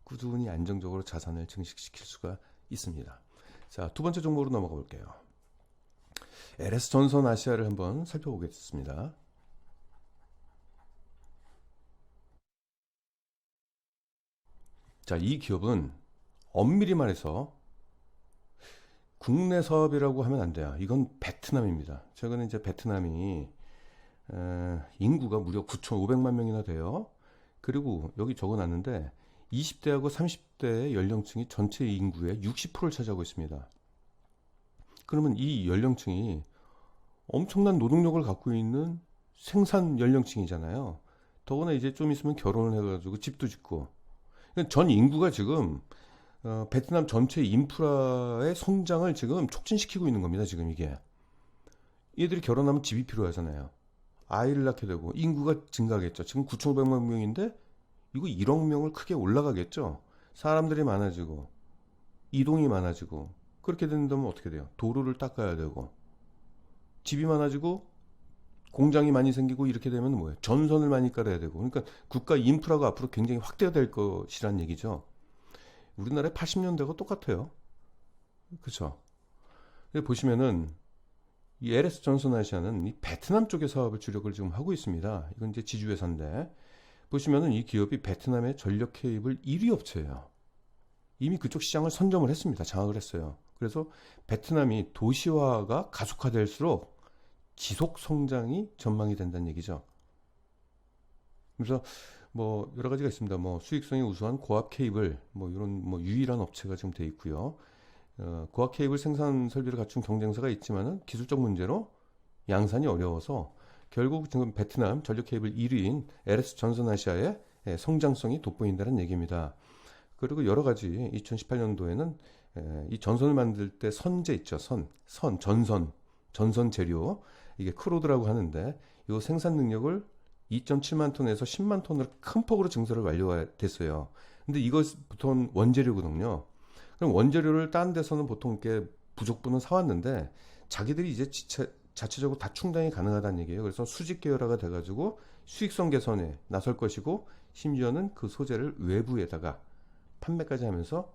꾸준히 안정적으로 자산을 증식시킬 수가 있습니다. 자, 두 번째 종목으로 넘어가 볼게요. LS 전선 아시아를 한번 살펴보겠습니다. 자, 이 기업은 엄밀히 말해서 국내 사업이라고 하면 안 돼요. 이건 베트남입니다. 최근에 이제 베트남이 인구가 무려 9,500만 명이나 돼요. 그리고 여기 적어놨는데 20대하고 30대의 연령층이 전체 인구의 60%를 차지하고 있습니다. 그러면 이 연령층이 엄청난 노동력을 갖고 있는 생산 연령층이잖아요. 더구나 이제 좀 있으면 결혼을 해가지고 집도 짓고 전 인구가 지금 베트남 전체 인프라의 성장을 지금 촉진시키고 있는 겁니다. 지금 이게 얘들이 결혼하면 집이 필요하잖아요. 아이를 낳게 되고 인구가 증가하겠죠. 지금 9,500만 명인데 이거 1억 명을 크게 올라가겠죠. 사람들이 많아지고 이동이 많아지고 그렇게 된다면 어떻게 돼요? 도로를 닦아야 되고 집이 많아지고 공장이 많이 생기고 이렇게 되면 뭐예요? 전선을 많이 깔아야 되고 그러니까 국가 인프라가 앞으로 굉장히 확대가 될 것이란 얘기죠. 우리나라의 80년대가 똑같아요. 그렇죠? 보시면은 이 LS 전선아시아는 이 베트남 쪽의 사업을 주력을 지금 하고 있습니다. 이건 이제 지주회사인데 보시면은 이 기업이 베트남의 전력 케이블 1위 업체예요. 이미 그쪽 시장을 선점을 했습니다. 장악을 했어요. 그래서 베트남이 도시화가 가속화될수록 지속 성장이 전망이 된다는 얘기죠. 그래서 뭐 여러 가지가 있습니다. 뭐 수익성이 우수한 고압 케이블 뭐 이런 뭐 유일한 업체가 지금 돼 있고요. 고압 케이블 생산 설비를 갖춘 경쟁사가 있지만은 기술적 문제로 양산이 어려워서 결국 지금 베트남 전력 케이블 1위인 LS 전선아시아의 성장성이 돋보인다는 얘기입니다. 그리고 여러 가지 2018년도에는 이 전선을 만들 때 선재 있죠. 전선 재료 이게 크로드라고 하는데 이 생산 능력을 2.7만 톤에서 10만 톤으로 큰 폭으로 증설을 완료됐어요. 근데 이것 보통 원재료거든요. 그럼 원재료를 다른 데서는 보통 이렇게 부족분은 사왔는데 자기들이 이제 자체적으로 다 충당이 가능하다는 얘기예요. 그래서 수직 계열화가 돼가지고 수익성 개선에 나설 것이고 심지어는 그 소재를 외부에다가 판매까지 하면서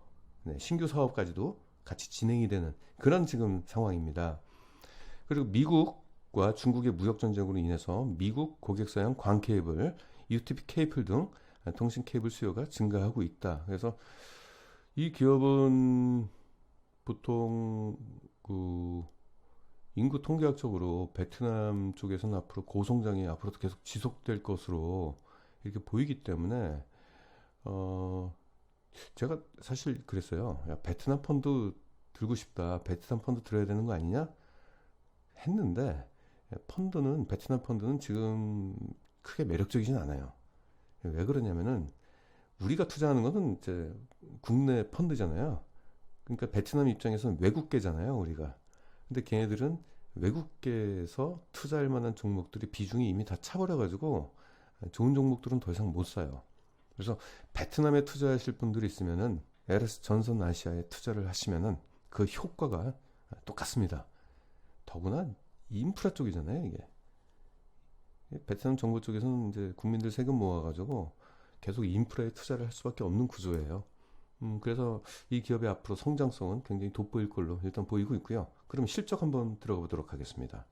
신규 사업까지도 같이 진행이 되는 그런 지금 상황입니다. 그리고 미국과 중국의 무역 전쟁으로 인해서 미국 고객사용 광 케이블, UTP 케이블 등 통신 케이블 수요가 증가하고 있다. 그래서 이 기업은 보통 그 인구 통계학적으로 베트남 쪽에서는 앞으로 고성장이 앞으로도 계속 지속될 것으로 이렇게 보이기 때문에 제가 사실 그랬어요. 야, 베트남 펀드 들고 싶다. 베트남 펀드 들어야 되는 거 아니냐? 했는데 베트남 펀드는 지금 크게 매력적이진 않아요. 왜 그러냐면은 우리가 투자하는 것은 이제 국내 펀드잖아요. 그러니까 베트남 입장에서는 외국계잖아요, 우리가. 근데 걔네들은 외국계에서 투자할 만한 종목들이 비중이 이미 다 차버려가지고 좋은 종목들은 더 이상 못 사요. 그래서 베트남에 투자하실 분들이 있으면은 LS 전선 아시아에 투자를 하시면은 그 효과가 똑같습니다. 더구나 인프라 쪽이잖아요, 이게. 베트남 정부 쪽에서는 이제 국민들 세금 모아가지고 계속 인프라에 투자를 할 수밖에 없는 구조예요. 그래서 이 기업의 앞으로 성장성은 굉장히 돋보일 걸로 일단 보이고 있고요. 그럼 실적 한번 들어가 보도록 하겠습니다.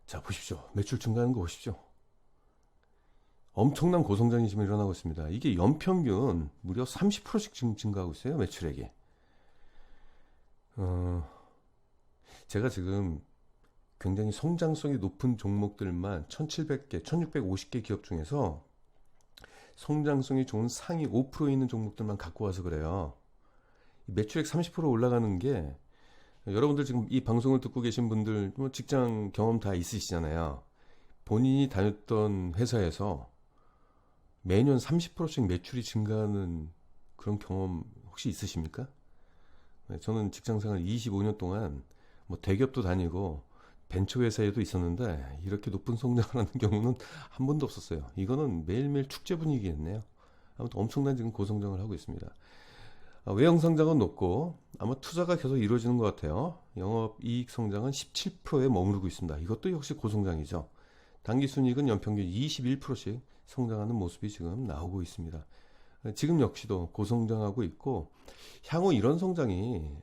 자, 보십시오. 매출 증가하는 거 보십시오. 엄청난 고성장이 지금 일어나고 있습니다. 이게 연평균 무려 30%씩 증가하고 있어요, 매출액이. 제가 지금 굉장히 성장성이 높은 종목들만 1700개, 1650개 기업 중에서 성장성이 좋은 상위 5%에 있는 종목들만 갖고 와서 그래요. 매출액 30% 올라가는 게 여러분들 지금 이 방송을 듣고 계신 분들 뭐 직장 경험 다 있으시잖아요. 본인이 다녔던 회사에서 매년 30%씩 매출이 증가하는 그런 경험 혹시 있으십니까? 저는 직장생활 25년 동안 뭐 대기업도 다니고 벤처회사에도 있었는데 이렇게 높은 성장을 하는 경우는 한 번도 없었어요. 이거는 매일매일 축제 분위기겠네요. 아무튼 엄청난 지금 고성장을 하고 있습니다. 외형 성장은 높고 아마 투자가 계속 이루어지는 것 같아요. 영업이익 성장은 17%에 머무르고 있습니다. 이것도 역시 고성장이죠. 당기순이익은 연평균 21%씩 성장하는 모습이 지금 나오고 있습니다. 지금 역시도 고성장하고 있고 향후 이런 성장이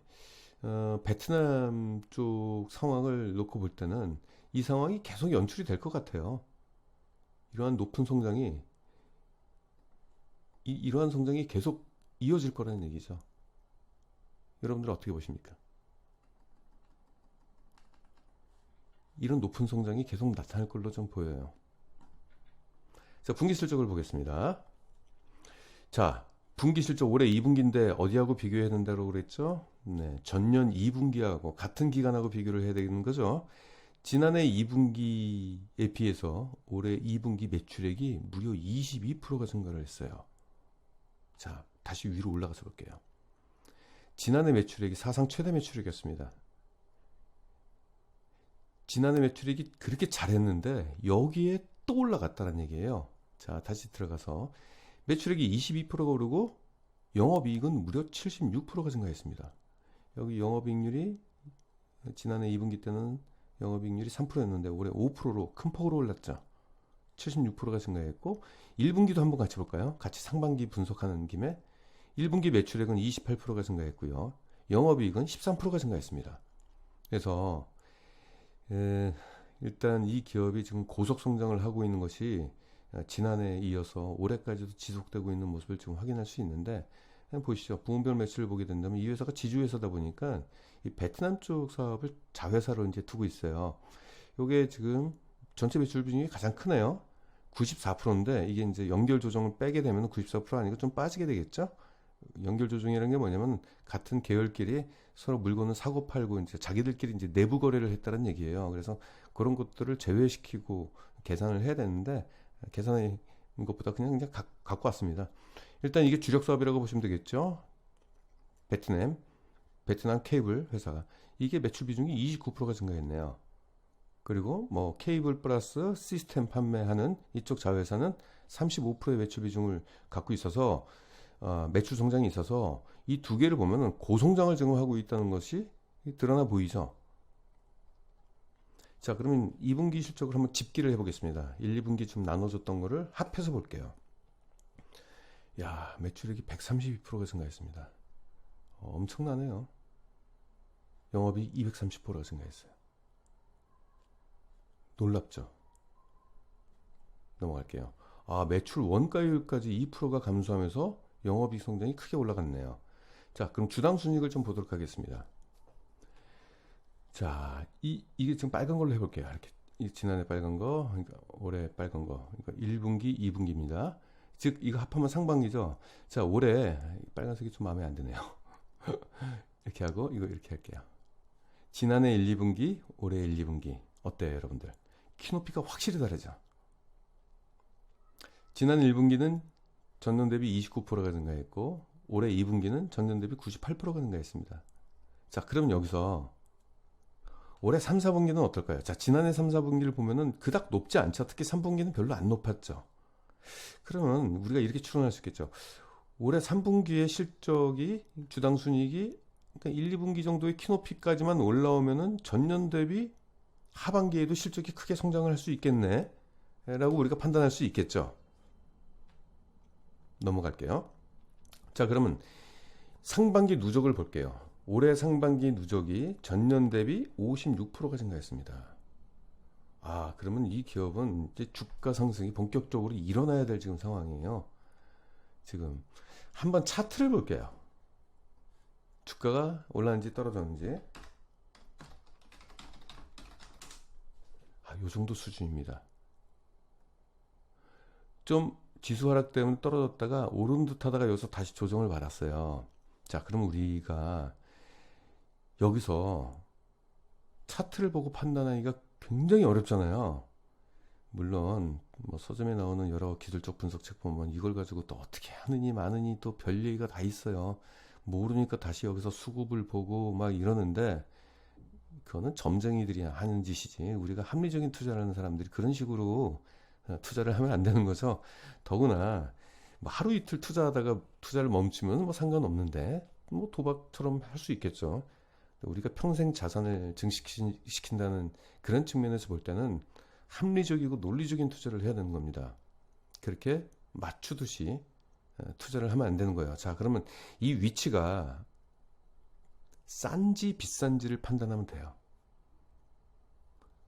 베트남 쪽 상황을 놓고 볼 때는 이 상황이 계속 연출이 될 것 같아요. 이러한 높은 성장이 이러한 성장이 계속 이어질 거라는 얘기죠. 여러분들 어떻게 보십니까? 이런 높은 성장이 계속 나타날 걸로 좀 보여요. 자, 분기 실적을 보겠습니다. 자, 분기 실적 올해 2분기인데 어디하고 비교해야 된다고 그랬죠? 네, 전년 2분기하고 같은 기간하고 비교를 해야 되는 거죠. 지난해 2분기에 비해서 올해 2분기 매출액이 무려 22%가 증가를 했어요. 자, 다시 위로 올라가서 볼게요. 지난해 매출액이 사상 최대 매출액이었습니다. 지난해 매출액이 그렇게 잘했는데 여기에 또 올라갔다는 얘기예요. 자, 다시 들어가서 매출액이 22%가 오르고 영업이익은 무려 76%가 증가했습니다. 여기 영업이익률이 지난해 2분기 때는 영업이익률이 3%였는데 올해 5%로 큰 폭으로 올랐죠. 76%가 증가했고 1분기도 한번 같이 볼까요? 같이 상반기 분석하는 김에 1분기 매출액은 28%가 증가했고요. 영업이익은 13%가 증가했습니다. 그래서 일단 이 기업이 지금 고속 성장을 하고 있는 것이 지난해에 이어서 올해까지도 지속되고 있는 모습을 지금 확인할 수 있는데 보시죠. 부문별 매출을 보게 된다면 이 회사가 지주회사다 보니까 이 베트남 쪽 사업을 자회사로 이제 두고 있어요. 요게 지금 전체 매출 비중이 가장 크네요. 94%인데 이게 이제 연결 조정을 빼게 되면 94% 아니고 좀 빠지게 되겠죠? 연결 조정이라는 게 뭐냐면 같은 계열끼리 서로 물건을 사고 팔고 이제 자기들끼리 이제 내부 거래를 했다는 얘기예요. 그래서 그런 것들을 제외시키고 계산을 해야 되는데 계산한 것보다 그냥 갖고 왔습니다. 일단 이게 주력 사업이라고 보시면 되겠죠. 베트남 케이블 회사가 이게 매출 비중이 29%가 증가했네요. 그리고 뭐 케이블 플러스 시스템 판매하는 이쪽 자회사는 35%의 매출 비중을 갖고 있어서 매출 성장이 있어서 이 두 개를 보면은 고성장을 지금 하고 있다는 것이 드러나 보이죠. 자, 그러면 2분기 실적을 한번 집계를 해보겠습니다. 1, 2분기 좀 나눠줬던 거를 합해서 볼게요. 야, 매출액이 132%가 증가했습니다. 엄청나네요. 영업이 230%가 증가했어요. 놀랍죠? 넘어갈게요. 매출 원가율까지 2%가 감소하면서 영업이익 성장이 크게 올라갔네요. 자, 그럼 주당 순이익을 좀 보도록 하겠습니다. 자, 이게 지금 빨간 걸로 해볼게요. 이렇게 지난해 빨간 거, 그러니까 올해 빨간 거, 그러니까 1분기, 2분기입니다. 즉 이거 합하면 상반기죠. 자, 올해 빨간색이 좀 마음에 안 드네요. 이렇게 하고 이거 이렇게 할게요. 지난해 1, 2분기, 올해 1, 2분기 어때요, 여러분들? 키높이가 확실히 다르죠. 지난 1분기는 전년 대비 29%가 증가했고 올해 2분기는 전년 대비 98%가 증가했습니다. 자, 그럼 여기서 올해 3, 4분기는 어떨까요? 자, 지난해 3, 4분기를 보면은 그닥 높지 않죠. 특히 3분기는 별로 안 높았죠. 그러면 우리가 이렇게 추론할 수 있겠죠. 올해 3분기의 실적이 주당 순이익이 그러니까 1, 2분기 정도의 키높이까지만 올라오면은 전년 대비 하반기에도 실적이 크게 성장을 할 수 있겠네 라고 우리가 판단할 수 있겠죠. 넘어갈게요. 자, 그러면 상반기 누적을 볼게요. 올해 상반기 누적이 전년 대비 56%가 증가했습니다. 아, 그러면 이 기업은 이제 주가 상승이 본격적으로 일어나야 될 지금 상황이에요. 지금 한번 차트를 볼게요. 주가가 올랐는지 떨어졌는지. 요 정도 수준입니다. 좀 지수 하락 때문에 떨어졌다가 오른 듯 하다가 여기서 다시 조정을 받았어요. 자, 그럼 우리가 여기서 차트를 보고 판단하기가 굉장히 어렵잖아요. 물론 뭐 서점에 나오는 여러 기술적 분석책 보면 이걸 가지고 또 어떻게 하느니 마느니 또 별 얘기가 다 있어요. 모르니까 다시 여기서 수급을 보고 막 이러는데 그거는 점쟁이들이 하는 짓이지 우리가 합리적인 투자를 하는 사람들이 그런 식으로 투자를 하면 안 되는 거죠. 더구나 뭐 하루 이틀 투자하다가 투자를 멈추면 뭐 상관없는데 뭐 도박처럼 할 수 있겠죠. 우리가 평생 자산을 증식시킨다는 그런 측면에서 볼 때는 합리적이고 논리적인 투자를 해야 되는 겁니다. 그렇게 맞추듯이 투자를 하면 안 되는 거예요. 자, 그러면 이 위치가 싼지 비싼지를 판단하면 돼요.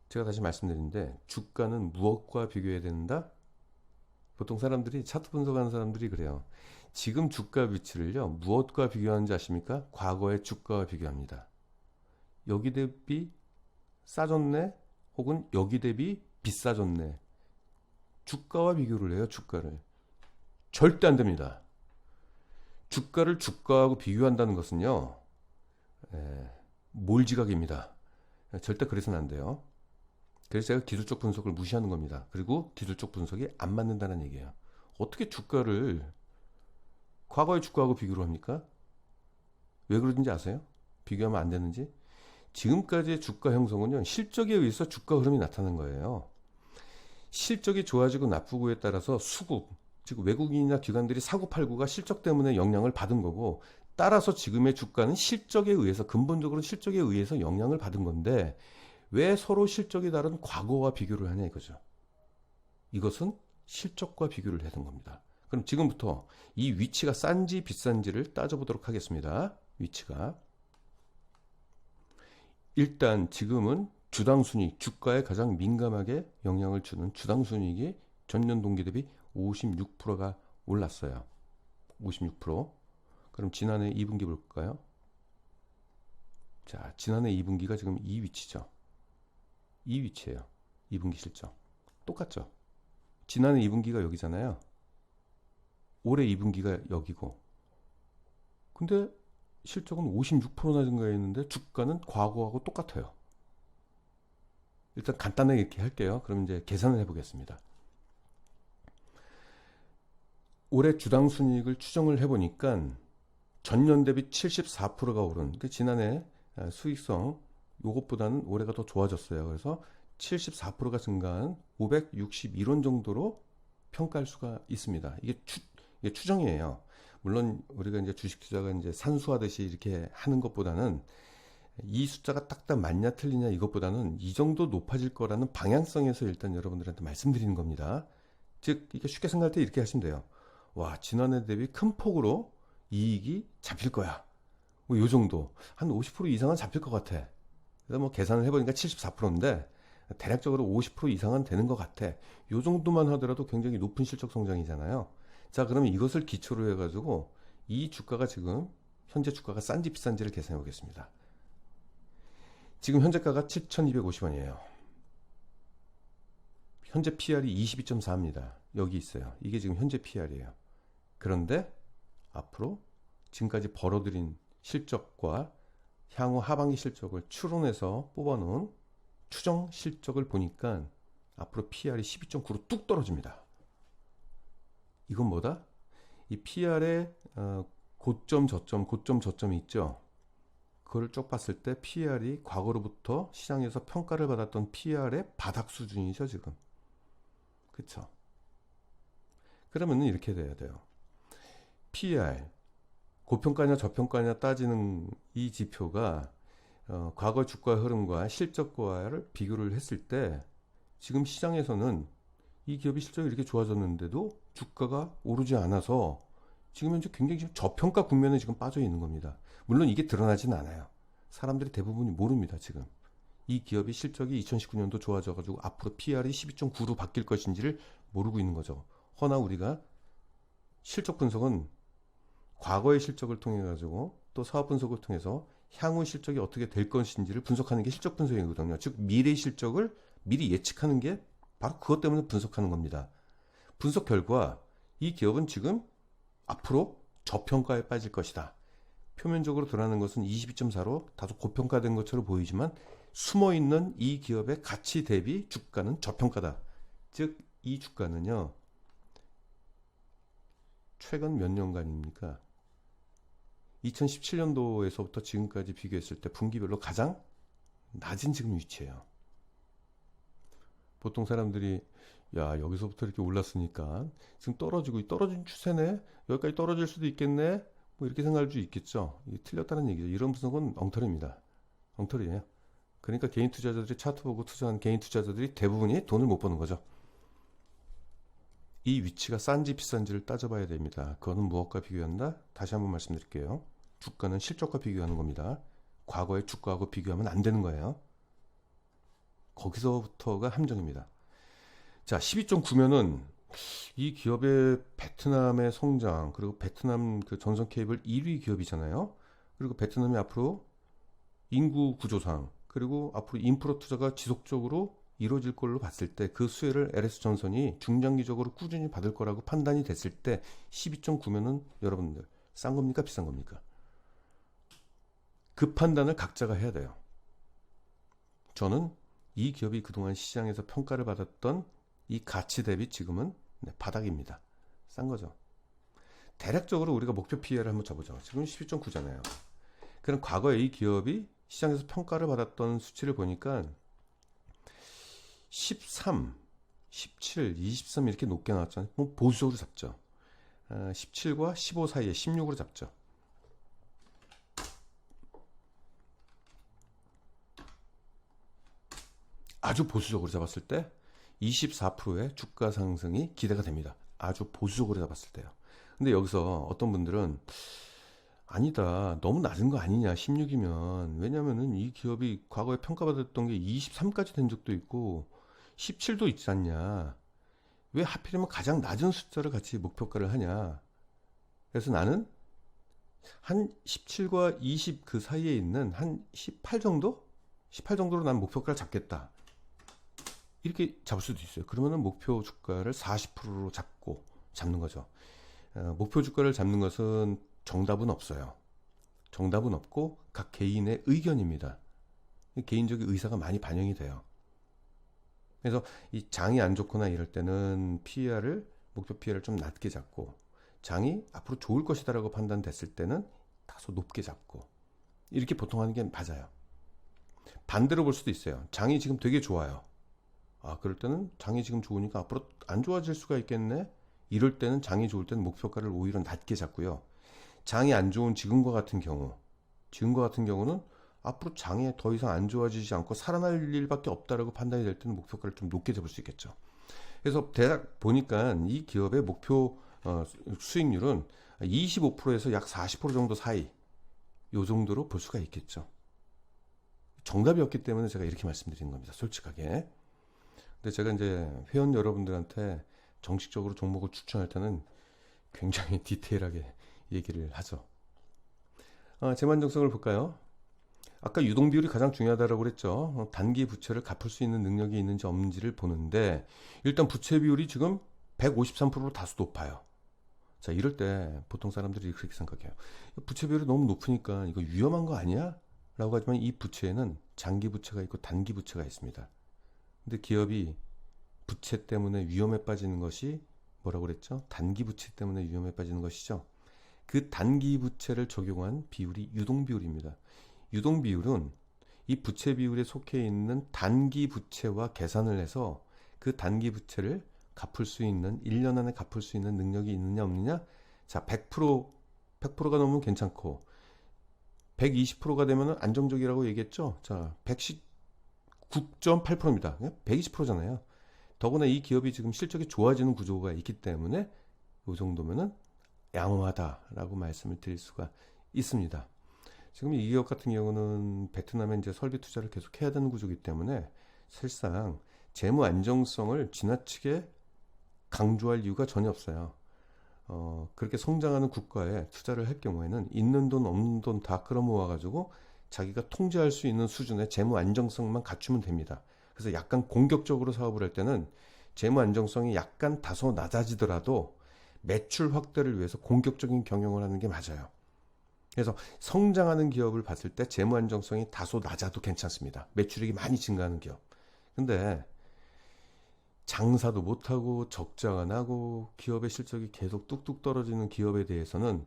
제가 다시 말씀드리는데 주가는 무엇과 비교해야 된다? 보통 사람들이 차트 분석하는 사람들이 그래요. 지금 주가 위치를요 무엇과 비교하는지 아십니까? 과거의 주가와 비교합니다. 여기 대비 싸졌네 혹은 여기 대비 비싸졌네. 주가와 비교를 해요. 주가를. 절대 안 됩니다. 주가를 주가하고 비교한다는 것은요 몰지각입니다. 절대 그래서는 안 돼요. 그래서 제가 기술적 분석을 무시하는 겁니다. 그리고 기술적 분석이 안 맞는다는 얘기예요. 어떻게 주가를 과거의 주가하고 비교를 합니까? 왜 그러는지 아세요? 비교하면 안 되는지? 지금까지의 주가 형성은요 실적에 의해서 주가 흐름이 나타난 거예요. 실적이 좋아지고 나쁘고에 따라서 수급, 즉 외국인이나 기관들이 사고팔고가 실적 때문에 영향을 받은 거고, 따라서 지금의 주가는 실적에 의해서, 근본적으로 실적에 의해서 영향을 받은 건데 왜 서로 실적이 다른 과거와 비교를 하냐 이거죠. 이것은 실적과 비교를 해둔 겁니다. 그럼 지금부터 이 위치가 싼지 비싼지를 따져보도록 하겠습니다. 위치가 일단 지금은 주당순이익, 주가에 가장 민감하게 영향을 주는 주당순이익이 전년 동기 대비 56%가 올랐어요. 56%. 그럼 지난해 2분기 볼까요? 자, 지난해 2분기가 지금 이 위치죠. 이 위치예요. 2분기 실적. 똑같죠? 지난해 2분기가 여기잖아요. 올해 2분기가 여기고. 근데 실적은 56%나 증가했는데 주가는 과거하고 똑같아요. 일단 간단하게 이렇게 할게요. 그럼 이제 계산을 해보겠습니다. 올해 주당 순이익을 추정을 해보니까 전년 대비 74%가 오른, 지난해 수익성 요것보다는 올해가 더 좋아졌어요. 그래서 74%가 증가한 561원 정도로 평가할 수가 있습니다. 이게 추정이에요. 물론 우리가 이제 주식 투자가 이제 산수하듯이 이렇게 하는 것보다는 이 숫자가 딱딱 맞냐 틀리냐 이것보다는 이 정도 높아질 거라는 방향성에서 일단 여러분들한테 말씀드리는 겁니다. 즉 이게 쉽게 생각할 때 이렇게 하시면 돼요. 와, 지난해 대비 큰 폭으로 이익이 잡힐 거야. 뭐 요 정도 한 50% 이상은 잡힐 것 같아. 그래서 뭐 계산을 해보니까 74%인데 대략적으로 50% 이상은 되는 것 같아. 요 정도만 하더라도 굉장히 높은 실적 성장이잖아요. 자, 그러면 이것을 기초로 해가지고 이 주가가 지금 현재 주가가 싼지 비싼지를 계산해 보겠습니다. 지금 현재가가 7,250원이에요. 현재 PR이 22.4입니다. 여기 있어요. 이게 지금 현재 PR이에요. 그런데 앞으로 지금까지 벌어들인 실적과 향후 하반기 실적을 추론해서 뽑아놓은 추정 실적을 보니까 앞으로 PR이 12.9로 뚝 떨어집니다. 이건 뭐다? 이 PR의 고점 저점이 있죠. 그걸 쭉 봤을 때 PER이 과거로부터 시장에서 평가를 받았던 PER의 바닥 수준이죠, 지금. 그쵸? 그러면은 이렇게 돼야 돼요. PER, 고평가냐 저평가냐 따지는 이 지표가 과거 주가 흐름과 실적과를 비교를 했을 때 지금 시장에서는 이 기업이 실적이 이렇게 좋아졌는데도 주가가 오르지 않아서 지금 현재 굉장히 지금 저평가 국면에 지금 빠져 있는 겁니다. 물론 이게 드러나진 않아요. 사람들이 대부분이 모릅니다, 지금. 이 기업이 실적이 2019년도 좋아져가지고 앞으로 PR이 12.9로 바뀔 것인지를 모르고 있는 거죠. 허나 우리가 실적 분석은 과거의 실적을 통해 가지고 또 사업 분석을 통해서 향후 실적이 어떻게 될 것인지를 분석하는 게 실적 분석이거든요. 즉 미래 실적을 미리 예측하는 게 바로 그것 때문에 분석하는 겁니다. 분석 결과 이 기업은 지금 앞으로 저평가에 빠질 것이다. 표면적으로 드러나는 것은 22.4로 다소 고평가된 것처럼 보이지만 숨어있는 이 기업의 가치 대비 주가는 저평가다. 즉 이 주가는요, 최근 몇 년간입니까? 2017년도에서부터 지금까지 비교했을 때 분기별로 가장 낮은 지금 위치예요. 보통 사람들이 야, 여기서부터 이렇게 올랐으니까 지금 떨어진 추세네, 여기까지 떨어질 수도 있겠네, 뭐 이렇게 생각할 수 있겠죠. 이게 틀렸다는 얘기죠. 이런 분석은 엉터리입니다. 엉터리예요. 그러니까 개인 투자자들이 차트 보고 투자한 개인 투자자들이 대부분이 돈을 못 버는 거죠. 이 위치가 싼지 비싼지를 따져봐야 됩니다. 그거는 무엇과 비교한다? 다시 한번 말씀드릴게요. 주가는 실적과 비교하는 겁니다. 과거의 주가하고 비교하면 안 되는 거예요. 거기서부터가 함정입니다. 자, 12.9면은 이 기업의 베트남의 성장, 그리고 베트남 그 전선 케이블 1위 기업이잖아요. 그리고 베트남이 앞으로 인구 구조상, 그리고 앞으로 인프라 투자가 지속적으로 이루어질 걸로 봤을 때 그 수혜를 LS전선이 중장기적으로 꾸준히 받을 거라고 판단이 됐을 때 12.9면은 여러분들 싼 겁니까 비싼 겁니까? 그 판단을 각자가 해야 돼요. 저는 이 기업이 그동안 시장에서 평가를 받았던 이 가치 대비 지금은 바닥입니다. 싼 거죠. 대략적으로 우리가 목표 PER을 한번 잡보죠. 지금 12.9잖아요. 그럼 과거에 이 기업이 시장에서 평가를 받았던 수치를 보니까 13, 17, 23 이렇게 높게 나왔잖아요. 보수적으로 잡죠. 17과 15 사이에 16으로 잡죠. 아주 보수적으로 잡았을 때 24%의 주가 상승이 기대가 됩니다. 아주 보수적으로 잡았을 때요. 근데 여기서 어떤 분들은 아니다, 너무 낮은 거 아니냐, 16이면. 왜냐면은 이 기업이 과거에 평가받았던 게 23까지 된 적도 있고 17도 있지 않냐, 왜 하필이면 가장 낮은 숫자를 같이 목표가를 하냐. 그래서 나는 한 17과 20 그 사이에 있는 한 18 정도? 18 정도로 난 목표가를 잡겠다, 이렇게 잡을 수도 있어요. 그러면은 목표 주가를 40%로 잡는 거죠. 목표 주가를 잡는 것은 정답은 없어요. 정답은 없고 각 개인의 의견입니다. 개인적인 의사가 많이 반영이 돼요. 그래서 이 장이 안 좋거나 이럴 때는 목표 PER을 좀 낮게 잡고, 장이 앞으로 좋을 것이다라고 판단됐을 때는 다소 높게 잡고, 이렇게 보통 하는 게 맞아요. 반대로 볼 수도 있어요. 장이 지금 되게 좋아요. 그럴 때는 장이 지금 좋으니까 앞으로 안 좋아질 수가 있겠네. 이럴 때는 장이 좋을 때는 목표가를 오히려 낮게 잡고요. 장이 안 좋은 지금과 같은 경우는 앞으로 장이 더 이상 안 좋아지지 않고 살아날 일밖에 없다라고 판단이 될 때는 목표가를 좀 높게 잡을 수 있겠죠. 그래서 대략 보니까 이 기업의 목표 수익률은 25%에서 약 40% 정도 사이, 요 정도로 볼 수가 있겠죠. 정답이 없기 때문에 제가 이렇게 말씀드리는 겁니다, 솔직하게. 근데 제가 이제 회원 여러분들한테 정식적으로 종목을 추천할 때는 굉장히 디테일하게 얘기를 하죠. 재무안정성을 볼까요? 아까 유동비율이 가장 중요하다고 그랬죠. 단기 부채를 갚을 수 있는 능력이 있는지 없는지를 보는데, 일단 부채 비율이 지금 153%로 다소 높아요. 자, 이럴 때 보통 사람들이 그렇게 생각해요. 부채 비율이 너무 높으니까 이거 위험한 거 아니야? 라고 하지만 이 부채에는 장기 부채가 있고 단기 부채가 있습니다. 근데 기업이 부채 때문에 위험에 빠지는 것이 뭐라고 그랬죠? 단기 부채 때문에 위험에 빠지는 것이죠. 그 단기 부채를 적용한 비율이 유동비율입니다. 유동 비율은 이 부채 비율에 속해 있는 단기 부채와 계산을 해서 그 단기 부채를 갚을 수 있는 1년 안에 갚을 수 있는 능력이 있느냐 없느냐. 자, 100%가 넘으면 괜찮고 120%가 되면 안정적이라고 얘기했죠. 자, 119.8%입니다. 120%잖아요. 더구나 이 기업이 지금 실적이 좋아지는 구조가 있기 때문에 이 정도면은 양호하다라고 말씀을 드릴 수가 있습니다. 지금 이 기업 같은 경우는 베트남에 이제 설비 투자를 계속 해야 되는 구조이기 때문에 사실상 재무 안정성을 지나치게 강조할 이유가 전혀 없어요. 그렇게 성장하는 국가에 투자를 할 경우에는 있는 돈 없는 돈 다 끌어모아 가지고 자기가 통제할 수 있는 수준의 재무 안정성만 갖추면 됩니다. 그래서 약간 공격적으로 사업을 할 때는 재무 안정성이 약간 다소 낮아지더라도 매출 확대를 위해서 공격적인 경영을 하는 게 맞아요. 그래서 성장하는 기업을 봤을 때 재무 안정성이 다소 낮아도 괜찮습니다. 매출액이 많이 증가하는 기업. 근데 장사도 못하고 적자가 나고 기업의 실적이 계속 뚝뚝 떨어지는 기업에 대해서는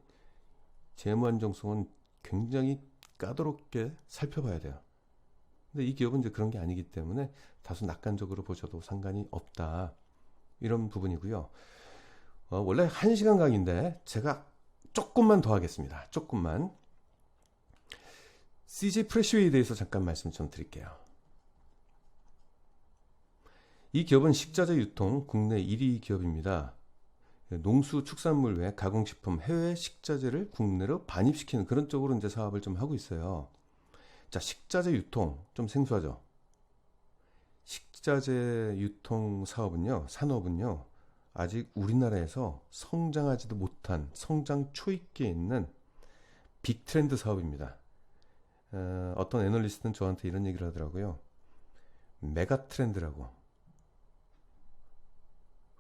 재무 안정성은 굉장히 까다롭게 살펴봐야 돼요. 근데 이 기업은 이제 그런 게 아니기 때문에 다소 낙관적으로 보셔도 상관이 없다. 이런 부분이고요. 원래 1시간 강의인데 제가 조금만 더 하겠습니다. 조금만. CJ 프레시웨이에 대해서 잠깐 말씀 좀 드릴게요. 이 기업은 식자재 유통 국내 1위 기업입니다. 농수축산물 외 가공식품, 해외 식자재를 국내로 반입시키는 그런 쪽으로 이제 사업을 좀 하고 있어요. 자, 식자재 유통 좀 생소하죠? 식자재 유통 사업은요, 산업은요, 아직 우리나라에서 성장하지도 못한 성장 초입기에 있는 빅트렌드 사업입니다. 어떤 애널리스트는 저한테 이런 얘기를 하더라고요. 메가 트렌드라고.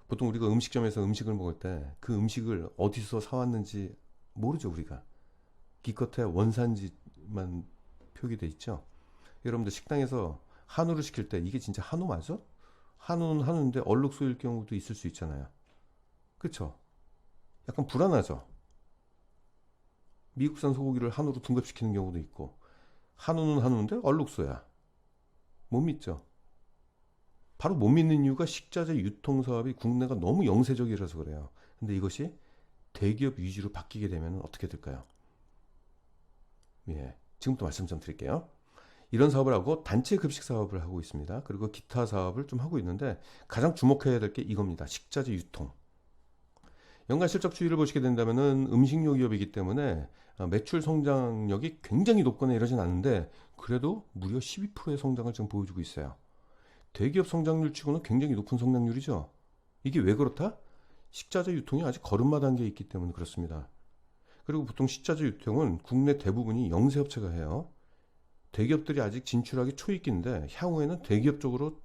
보통 우리가 음식점에서 음식을 먹을 때 그 음식을 어디서 사왔는지 모르죠, 우리가. 기껏해 원산지만 표기돼 있죠. 여러분들 식당에서 한우를 시킬 때 이게 진짜 한우 맞아? 한우는 한우인데 얼룩 쏘일 경우도 있을 수 있잖아요. 그쵸? 약간 불안하죠. 미국산 소고기를 한우로 등급시키는 경우도 있고, 한우는 한우인데 얼룩소야. 못 믿죠. 바로 못 믿는 이유가 식자재 유통 사업이 국내가 너무 영세적이라서 그래요. 근데 이것이 대기업 위주로 바뀌게 되면 어떻게 될까요? 예, 지금부터 말씀 좀 드릴게요. 이런 사업을 하고 단체 급식 사업을 하고 있습니다. 그리고 기타 사업을 좀 하고 있는데 가장 주목해야 될 게 이겁니다. 식자재 유통. 연간 실적 추이를 보시게 된다면은 음식료 기업이기 때문에 매출 성장력이 굉장히 높거나 이러진 않는데 그래도 무려 12%의 성장을 지금 보여주고 있어요. 대기업 성장률 치고는 굉장히 높은 성장률이죠. 이게 왜 그렇다? 식자재 유통이 아직 걸음마 단계에 있기 때문에 그렇습니다. 그리고 보통 식자재 유통은 국내 대부분이 영세업체가 해요. 대기업들이 아직 진출하기 초입기인데 향후에는 대기업 쪽으로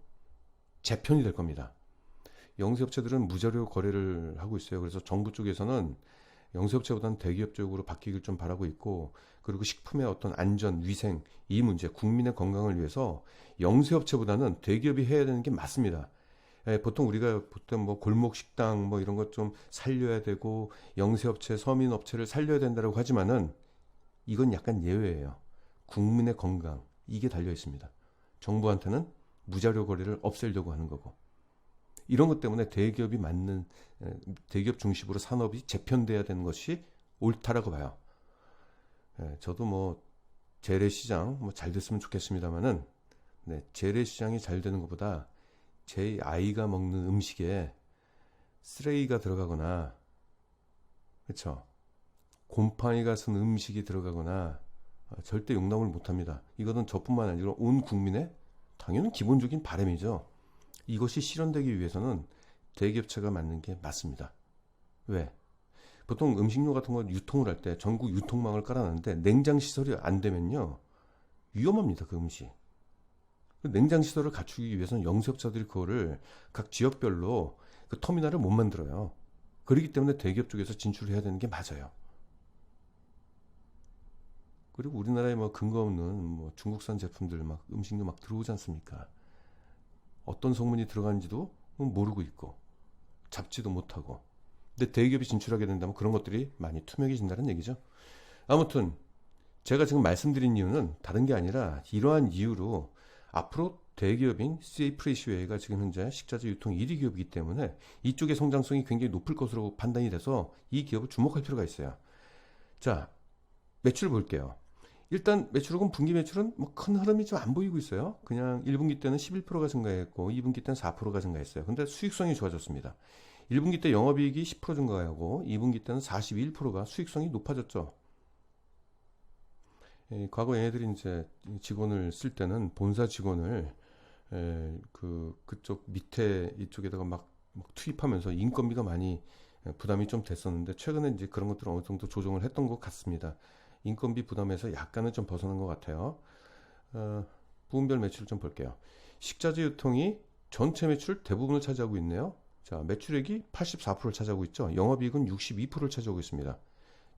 재편이 될 겁니다. 영세업체들은 무자료 거래를 하고 있어요. 그래서 정부 쪽에서는 영세업체보다는 대기업 쪽으로 바뀌길 좀 바라고 있고, 그리고 식품의 어떤 안전, 위생, 이 문제, 국민의 건강을 위해서 영세업체보다는 대기업이 해야 되는 게 맞습니다. 보통 우리가 보통 뭐 골목 식당 뭐 이런 것 좀 살려야 되고 영세업체, 서민업체를 살려야 된다고 하지만은 이건 약간 예외예요. 국민의 건강, 이게 달려 있습니다. 정부한테는 무자료 거래를 없애려고 하는 거고. 이런 것 때문에 대기업이 맞는 대기업 중심으로 산업이 재편돼야 되는 것이 옳다라고 봐요. 저도 뭐 재래시장 뭐 잘 됐으면 좋겠습니다만은 재래시장이 잘 되는 것보다 제 아이가 먹는 음식에 쓰레기가 들어가거나, 그렇죠? 곰팡이가 쓴 음식이 들어가거나 절대 용납을 못합니다. 이것은 저뿐만 아니라 온 국민의 당연히 기본적인 바람이죠. 이것이 실현되기 위해서는 대기업체가 맞는 게 맞습니다. 왜? 보통 음식료 같은 거 유통을 할 때 전국 유통망을 깔아놨는데 냉장 시설이 안 되면요 위험합니다. 그 음식. 냉장 시설을 갖추기 위해서는 영세업자들이 그거를 각 지역별로 그 터미널을 못 만들어요. 그렇기 때문에 대기업 쪽에서 진출을 해야 되는 게 맞아요. 그리고 우리나라에 뭐 근거 없는 뭐 중국산 제품들 막 음식료 막 들어오지 않습니까? 어떤 성분이 들어가는지도 모르고 있고 잡지도 못하고. 근데 대기업이 진출하게 된다면 그런 것들이 많이 투명해진다는 얘기죠. 아무튼 제가 지금 말씀드린 이유는 다른 게 아니라 이러한 이유로 앞으로 대기업인 CJ 지금 현재 식자재 유통 1위 기업이기 때문에 이쪽의 성장성이 굉장히 높을 것으로 판단이 돼서 이 기업을 주목할 필요가 있어요. 자, 매출 볼게요. 일단 매출은 분기 매출은 뭐 큰 흐름이 좀 안 보이고 있어요. 그냥 1분기 때는 11%가 증가했고 2분기 때는 4%가 증가했어요. 근데 수익성이 좋아졌습니다. 1분기 때 영업이익이 10% 증가하고 2분기 때는 41%가 수익성이 높아졌죠. 과거 얘네들이 이제 직원을 쓸 때는 본사 직원을 그쪽 밑에 이쪽에다가 막 투입하면서 인건비가 많이 부담이 좀 됐었는데 최근에 이제 그런 것들을 어느 정도 조정을 했던 것 같습니다. 인건비 부담에서 약간은 좀 벗어난 것 같아요. 부분별 매출을 좀 볼게요. 식자재 유통이 전체 매출 대부분을 차지하고 있네요. 자, 매출액이 84%를 차지하고 있죠. 영업이익은 62%를 차지하고 있습니다.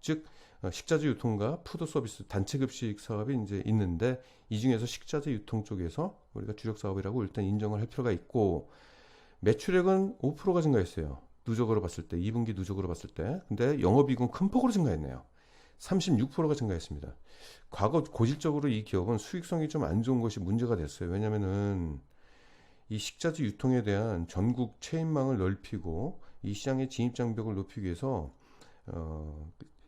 즉 식자재 유통과 푸드 서비스 단체 급식 사업이 이제 있는데 이 중에서 식자재 유통 쪽에서 우리가 주력 사업이라고 일단 인정을 할 필요가 있고 매출액은 5%가 증가했어요. 누적으로 봤을 때 2분기 누적으로 봤을 때 근데 영업이익은 큰 폭으로 증가했네요. 36%가 증가했습니다. 과거 고질적으로 이 기업은 수익성이 좀 안 좋은 것이 문제가 됐어요. 왜냐면은 이 식자재 유통에 대한 전국 체인망을 넓히고 이 시장의 진입 장벽을 높이기 위해서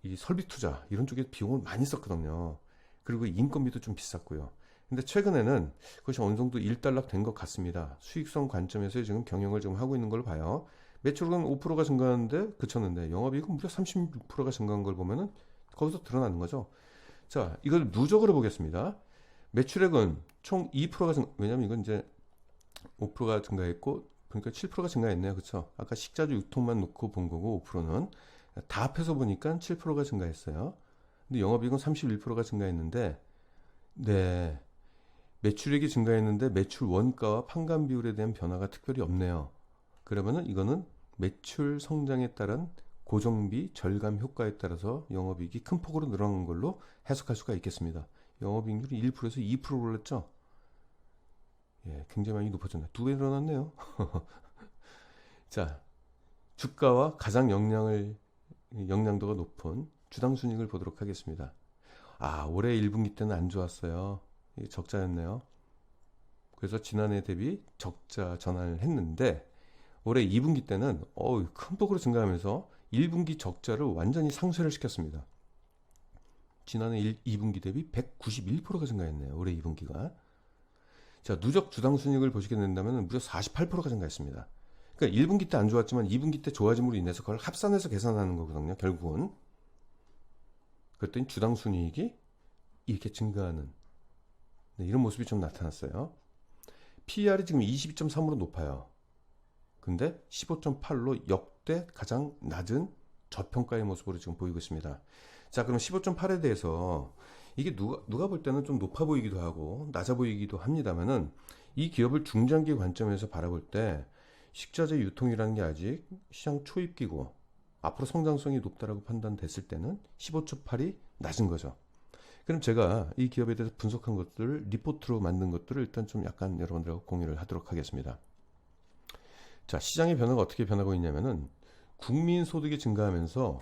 이 설비 투자 이런 쪽에 비용을 많이 썼거든요. 그리고 인건비도 좀 비쌌고요. 근데 최근에는 그것이 어느 정도 일단락된 것 같습니다. 수익성 관점에서 지금 경영을 좀 하고 있는 걸 봐요. 매출은 5%가 증가하는데 그쳤는데 영업이익은 무려 36%가 증가한 걸 보면은 거기서 드러나는 거죠. 자, 이걸 누적으로 보겠습니다. 매출액은 총 2%가 왜냐면 이건 이제 5%가 증가했고 그러니까 7%가 증가했네요. 그렇죠? 아까 식자재 유통만 놓고 본 거고 5%는 다 합해서 보니까 7%가 증가했어요. 근데 영업이익은 31%가 증가했는데 네. 매출액이 증가했는데 매출 원가와 판관 비율에 대한 변화가 특별히 없네요. 그러면은 이거는 매출 성장에 따른 고정비 절감 효과에 따라서 영업이익이 큰 폭으로 늘어난 걸로 해석할 수가 있겠습니다. 영업이익률이 1%에서 2% 올랐죠? 예, 굉장히 많이 높아졌네. 2배 늘어났네요. 자, 주가와 가장 영향도가 높은 주당 순이익을 보도록 하겠습니다. 올해 1분기 때는 안 좋았어요. 적자였네요. 그래서 지난해 대비 적자 전환을 했는데 올해 2분기 때는 큰 폭으로 증가하면서 1분기 적자를 완전히 상쇄를 시켰습니다. 지난해 2분기 대비 191%가 증가했네요. 올해 2분기가. 자, 누적 주당 순이익을 보시게 된다면 무려 48%가 증가했습니다. 그러니까 1분기 때 안 좋았지만 2분기 때 좋아짐으로 인해서 그걸 합산해서 계산하는 거거든요. 결국은. 그랬더니 주당 순이익이 이렇게 증가하는 이런 모습이 좀 나타났어요. PER이 지금 22.3으로 높아요. 근데 15.8로 역대 가장 낮은 저평가의 모습으로 지금 보이고 있습니다. 자, 그럼 15.8에 대해서 이게 누가 볼 때는 좀 높아 보이기도 하고 낮아 보이기도 합니다만은 이 기업을 중장기 관점에서 바라볼 때 식자재 유통이라는 게 아직 시장 초입기고 앞으로 성장성이 높다라고 판단됐을 때는 15.8이 낮은 거죠. 그럼 제가 이 기업에 대해서 분석한 것들을 리포트로 만든 것들을 일단 좀 약간 여러분들하고 공유를 하도록 하겠습니다. 자, 시장의 변화가 어떻게 변하고 있냐면은 국민소득이 증가하면서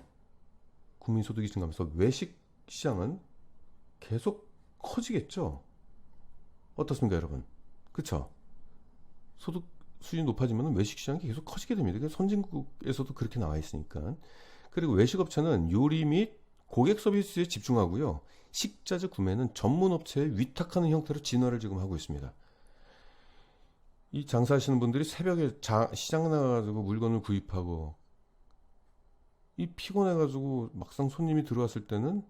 외식 시장은 계속 커지겠죠. 어떻습니까, 여러분? 그쵸? 소득 수준이 높아지면 외식 시장이 계속 커지게 됩니다. 선진국에서도 그렇게 나와 있으니까. 그리고 외식업체는 요리 및 고객 서비스에 집중하고요. 식자재 구매는 전문 업체에 위탁하는 형태로 진화를 지금 하고 있습니다. 이 장사하시는 분들이 새벽에 시장 나가가지고 물건을 구입하고 이 피곤해가지고 막상 손님이 들어왔을 때는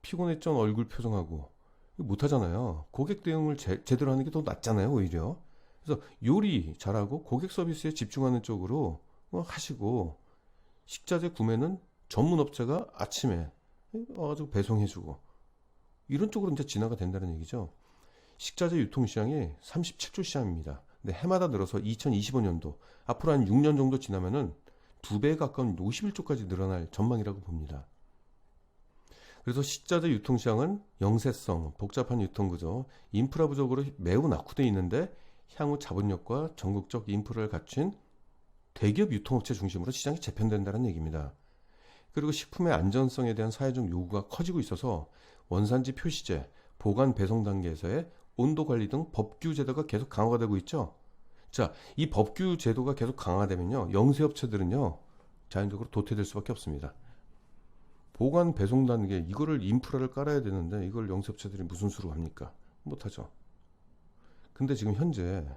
피곤했던 얼굴 표정하고 못하잖아요. 고객 대응을 제대로 하는 게 더 낫잖아요, 오히려. 그래서 요리 잘하고 고객 서비스에 집중하는 쪽으로 하시고 식자재 구매는 전문 업체가 아침에 와가지고 배송해주고 이런 쪽으로 이제 진화가 된다는 얘기죠. 식자재 유통시장이 37조 시장입니다. 근데 해마다 늘어서 2025년도 앞으로 한 6년 정도 지나면은 2배에 가까운 51조까지 늘어날 전망이라고 봅니다. 그래서 식자재 유통시장은 영세성, 복잡한 유통구조, 인프라 부족으로 매우 낙후되어 있는데 향후 자본력과 전국적 인프라를 갖춘 대기업 유통업체 중심으로 시장이 재편된다는 얘기입니다. 그리고 식품의 안전성에 대한 사회적 요구가 커지고 있어서 원산지 표시제, 보관 배송 단계에서의 온도 관리 등 법규 제도가 계속 강화가 되고 있죠. 자, 이 법규 제도가 계속 강화되면요, 영세업체들은요 자연적으로 도태될 수밖에 없습니다. 보관 배송 단계, 이거를 인프라를 깔아야 되는데 이걸 영세업체들이 무슨 수로 합니까? 못하죠. 근데 지금 현재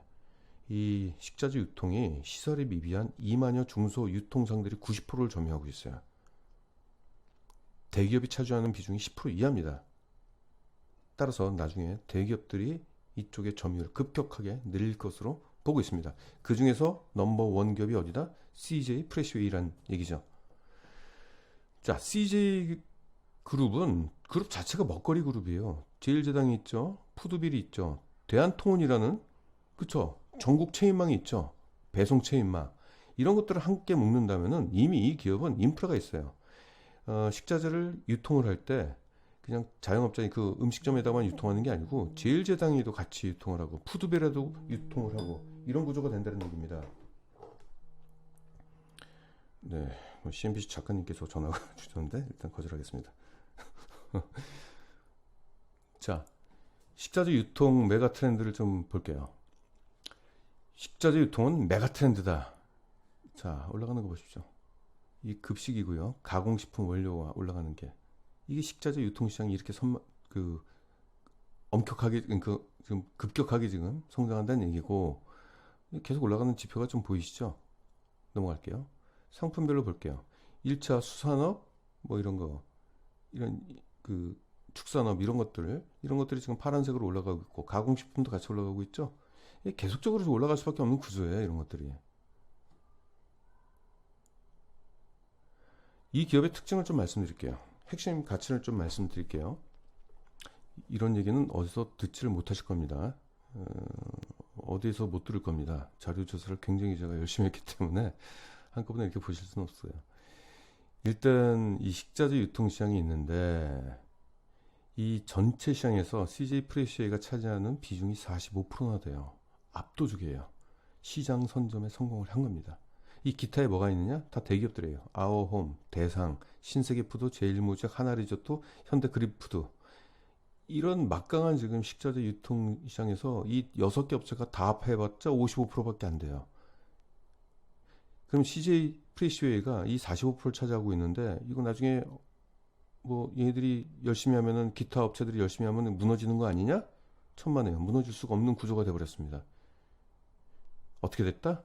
이 식자재 유통이 시설이 미비한 2만여 중소 유통상들이 90%를 점유하고 있어요. 대기업이 차지하는 비중이 10% 이하입니다. 따라서 나중에 대기업들이 이쪽의 점유율을 급격하게 늘릴 것으로 보고 있습니다. 그 중에서 넘버원 기업이 어디다? CJ 프레시웨이란 얘기죠. 자, CJ 그룹은 그룹 자체가 먹거리 그룹이에요. 제일제당이 있죠. 푸드빌이 있죠. 대한통운이라는, 그쵸, 전국 체인망이 있죠. 배송 체인망. 이런 것들을 함께 묶는다면은 이미 이 기업은 인프라가 있어요. 식자재를 유통을 할 때 그냥 자영업자인 그 음식점에다만 유통하는 게 아니고 제일제당에도 같이 유통을 하고 푸드빌에도 유통을 하고 이런 구조가 된다는 얘기입니다. 네, CNBC 작가님께서 전화가 주셨는데 일단 거절하겠습니다. 자, 식자재 유통 메가 트렌드를 좀 볼게요. 식자재 유통은 메가 트렌드다. 자, 올라가는 거 보십시오. 이 급식이고요. 가공식품 원료가 올라가는 게, 이게 식자재 유통시장이 이렇게 엄격하게, 지금 급격하게 지금 성장한다는 얘기고, 계속 올라가는 지표가 좀 보이시죠? 넘어갈게요. 상품별로 볼게요. 1차 수산업, 뭐 이런 거, 이런 축산업 이런 것들이 지금 파란색으로 올라가고 있고, 가공식품도 같이 올라가고 있죠? 계속적으로 올라갈 수밖에 없는 구조예요, 이런 것들이. 이 기업의 특징을 좀 말씀드릴게요. 핵심 가치를 좀 말씀드릴게요. 이런 얘기는 어디서 듣지를 못하실 겁니다. 어디에서 못 들을 겁니다. 자료조사를 굉장히 제가 열심히 했기 때문에 한꺼번에 이렇게 보실 수는 없어요. 일단 이 식자재 유통시장이 있는데 이 전체 시장에서 CJ 프레시웨이가 차지하는 비중이 45%나 돼요. 압도적이에요. 시장 선점에 성공을 한 겁니다. 이 기타에 뭐가 있느냐? 다 대기업들이에요. 아워홈, 대상, 신세계푸드, 제일모직, 하나리조또, 현대그린푸드. 이런 막강한 지금 식자재 유통시장에서 이 6개 업체가 다 합해봤자 55%밖에 안 돼요. 그럼 CJ 프레시웨이가 이 45%를 차지하고 있는데, 이거 나중에 뭐 얘네들이 열심히 하면은, 기타 업체들이 열심히 하면 무너지는 거 아니냐? 천만에요. 무너질 수가 없는 구조가 돼버렸습니다. 어떻게 됐다?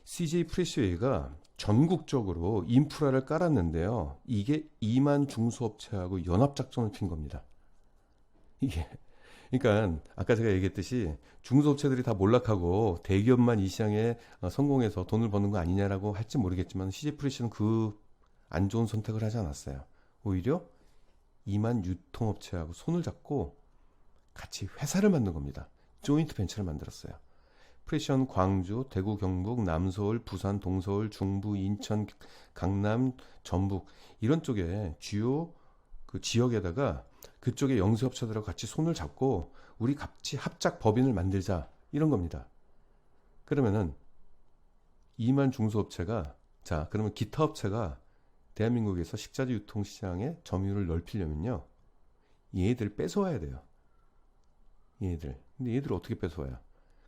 CJ 프레시웨이가 전국적으로 인프라를 깔았는데요. 이게 2만 중소업체하고 연합작전을 핀 겁니다. 이게, 그러니까 아까 제가 얘기했듯이 중소업체들이 다 몰락하고 대기업만 이 시장에 성공해서 돈을 버는 거 아니냐라고 할지 모르겠지만, CJ 프레시는 그 안 좋은 선택을 하지 않았어요. 오히려 2만 유통업체하고 손을 잡고 같이 회사를 만든 겁니다. 조인트 벤처를 만들었어요. 프레시온 광주, 대구, 경북, 남서울, 부산, 동서울, 중부, 인천, 강남, 전북 이런 쪽에 주요 그 지역에다가 그쪽에 영세업체들하고 같이 손을 잡고 우리 같이 합작 법인을 만들자, 이런 겁니다. 그러면은 2만 중소업체가, 자, 그러면 기타 업체가 대한민국에서 식자재 유통시장의 점유율을 넓히려면요, 얘들 뺏어와야 돼요. 얘들. 근데 얘들 어떻게 뺏어와요?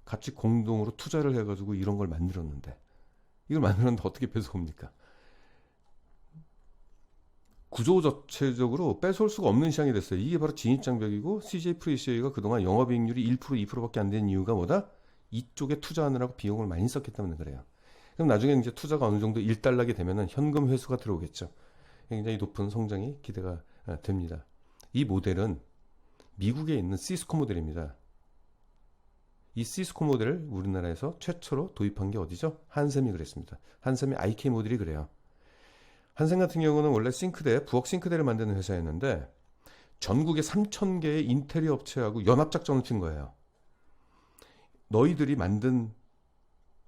같이 공동으로 투자를 해가지고 이런 걸 만들었는데, 이걸 만들었는데 어떻게 뺏어옵니까? 구조 자체적으로 뺏어올 수가 없는 시장이 됐어요. 이게 바로 진입장벽이고, CJ 프레시웨이가 그동안 영업이익률이 1%, 2%밖에 안 되는 이유가 뭐다? 이쪽에 투자하느라고 비용을 많이 썼기 때문에 그래요. 그럼 나중에 이제 투자가 어느 정도 일단락이 되면은 현금 회수가 들어오겠죠. 굉장히 높은 성장이 기대가 됩니다. 이 모델은 미국에 있는 시스코 모델입니다. 이 시스코 모델을 우리나라에서 최초로 도입한 게 어디죠? 한샘이 그랬습니다. 한샘의 IK 모델이 그래요. 한샘 같은 경우는 원래 싱크대, 부엌 싱크대를 만드는 회사였는데 전국에 3,000개의 인테리어 업체하고 연합작전을 핀 거예요. 너희들이 만든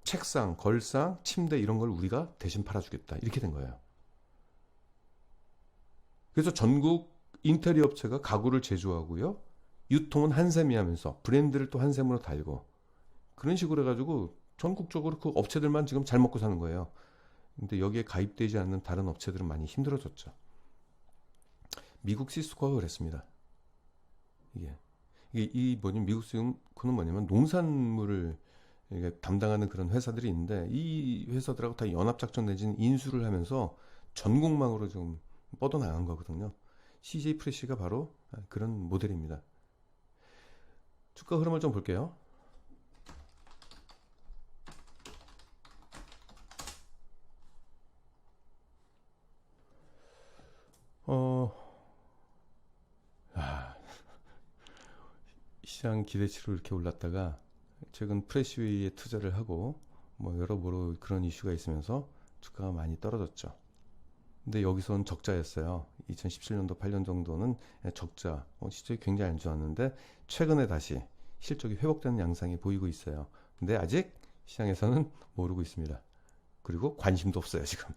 책상, 걸상, 침대 이런 걸 우리가 대신 팔아주겠다, 이렇게 된 거예요. 그래서 전국 인테리어 업체가 가구를 제조하고요, 유통은 한샘이 하면서 브랜드를 또 한샘으로 달고, 그런 식으로 해가지고 전국적으로 그 업체들만 지금 잘 먹고 사는 거예요. 근데 여기에 가입되지 않는 다른 업체들은 많이 힘들어졌죠. 미국 시스코가 그랬습니다. 이게 이 뭐냐면 미국 증권은 뭐냐면 농산물을 이게 담당하는 그런 회사들이 있는데 이 회사들하고 다 연합작전 내지는 인수를 하면서 전국망으로 좀 뻗어나간 거거든요. CJ 프레시가 바로 그런 모델입니다. 주가 흐름을 좀 볼게요. 어, 아, 시장 기대치로 이렇게 올랐다가 최근 프레시웨이에 투자를 하고 뭐 여러모로 그런 이슈가 있으면서 주가가 많이 떨어졌죠. 근데 여기선 적자였어요. 2017년도 8년 정도는 적자, 실적이 굉장히 안 좋았는데 최근에 다시 실적이 회복되는 양상이 보이고 있어요. 근데 아직 시장에서는 모르고 있습니다. 그리고 관심도 없어요, 지금.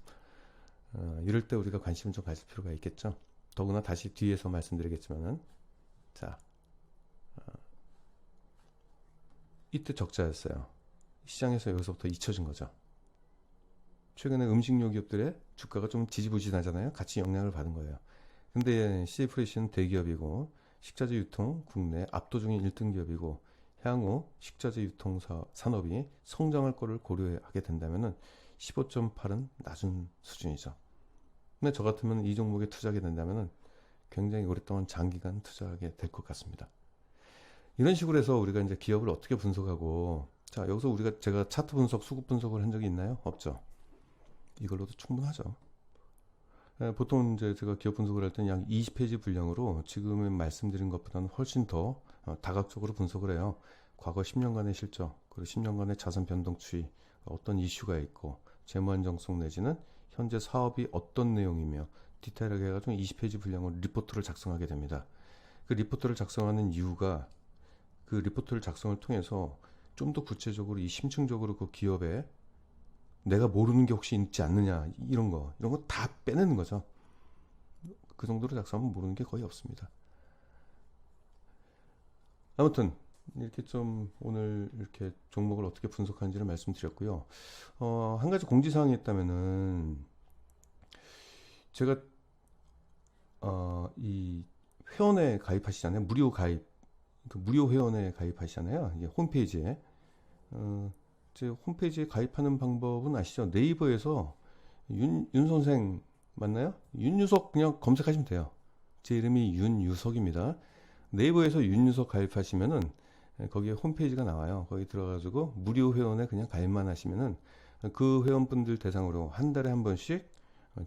이럴 때 우리가 관심을 좀 가질 필요가 있겠죠. 더구나 다시 뒤에서 말씀드리겠지만은, 자, 이때 적자였어요. 시장에서 여기서부터 잊혀진 거죠. 최근에 음식료 기업들의 주가가 좀 지지부진하잖아요. 같이 영향을 받은 거예요. 근데 CF레시는 대기업이고 식자재 유통 국내 압도적인 1등 기업이고 향후 식자재 유통 산업이 성장할 거를 고려하게 된다면은 15.8은 낮은 수준이죠. 근데 저 같으면 이 종목에 투자하게 된다면은 굉장히 오랫동안 장기간 투자하게 될 것 같습니다. 이런 식으로 해서 우리가 이제 기업을 어떻게 분석하고, 자, 여기서 제가 차트 분석, 수급 분석을 한 적이 있나요? 없죠. 이걸로도 충분하죠. 보통 이제 제가 기업 분석을 할 때는 약 20페이지 분량으로 지금 말씀드린 것보다는 훨씬 더 다각적으로 분석을 해요. 과거 10년간의 실적, 그리고 10년간의 자산 변동 추이, 어떤 이슈가 있고, 재무 안정성 내지는 현재 사업이 어떤 내용이며, 디테일하게 해가지고 20페이지 분량으로 리포트를 작성하게 됩니다. 그 리포트를 작성하는 이유가 그 리포트를 작성을 통해서 좀 더 구체적으로 심층적으로 그 기업에 내가 모르는 게 혹시 있지 않느냐, 이런 거 다 빼내는 거죠. 그 정도로 작성하면 모르는 게 거의 없습니다. 아무튼 이렇게 좀 오늘 이렇게 종목을 어떻게 분석하는지를 말씀드렸고요. 한 가지 공지사항이 있다면은 제가 이 회원에 가입하시잖아요. 무료 가입, 그 무료 회원에 가입하시잖아요. 이게 홈페이지에 제 홈페이지에 가입하는 방법은 아시죠? 네이버에서 윤 선생 맞나요? 윤유석 그냥 검색하시면 돼요. 제 이름이 윤유석입니다. 네이버에서 윤유석 가입하시면은 거기에 홈페이지가 나와요. 거기 들어가지고 무료 회원에 그냥 가입만 하시면은 그 회원분들 대상으로 한 달에 한 번씩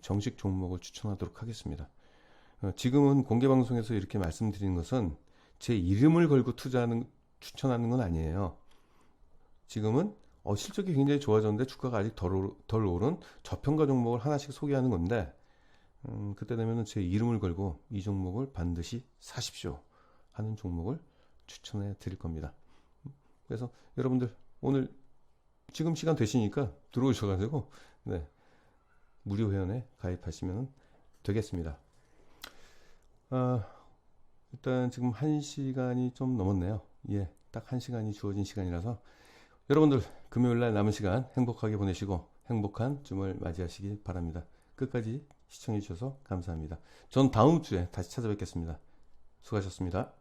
정식 종목을 추천하도록 하겠습니다. 지금은 공개 방송에서 이렇게 말씀드리는 것은 제 이름을 걸고 추천하는 건 아니에요. 지금은 실적이 굉장히 좋아졌는데 주가가 아직 덜 오른 저평가 종목을 하나씩 소개하는 건데, 그때 되면 제 이름을 걸고 이 종목을 반드시 사십시오 하는 종목을 추천해 드릴 겁니다. 그래서 여러분들 오늘 지금 시간 되시니까 들어오셔가지고 네, 무료 회원에 가입하시면 되겠습니다. 일단 지금 1시간이 좀 넘었네요. 예, 딱 1시간이 주어진 시간이라서 여러분들 금요일날 남은 시간 행복하게 보내시고 행복한 주말 맞이하시기 바랍니다. 끝까지 시청해 주셔서 감사합니다. 전 다음 주에 다시 찾아뵙겠습니다. 수고하셨습니다.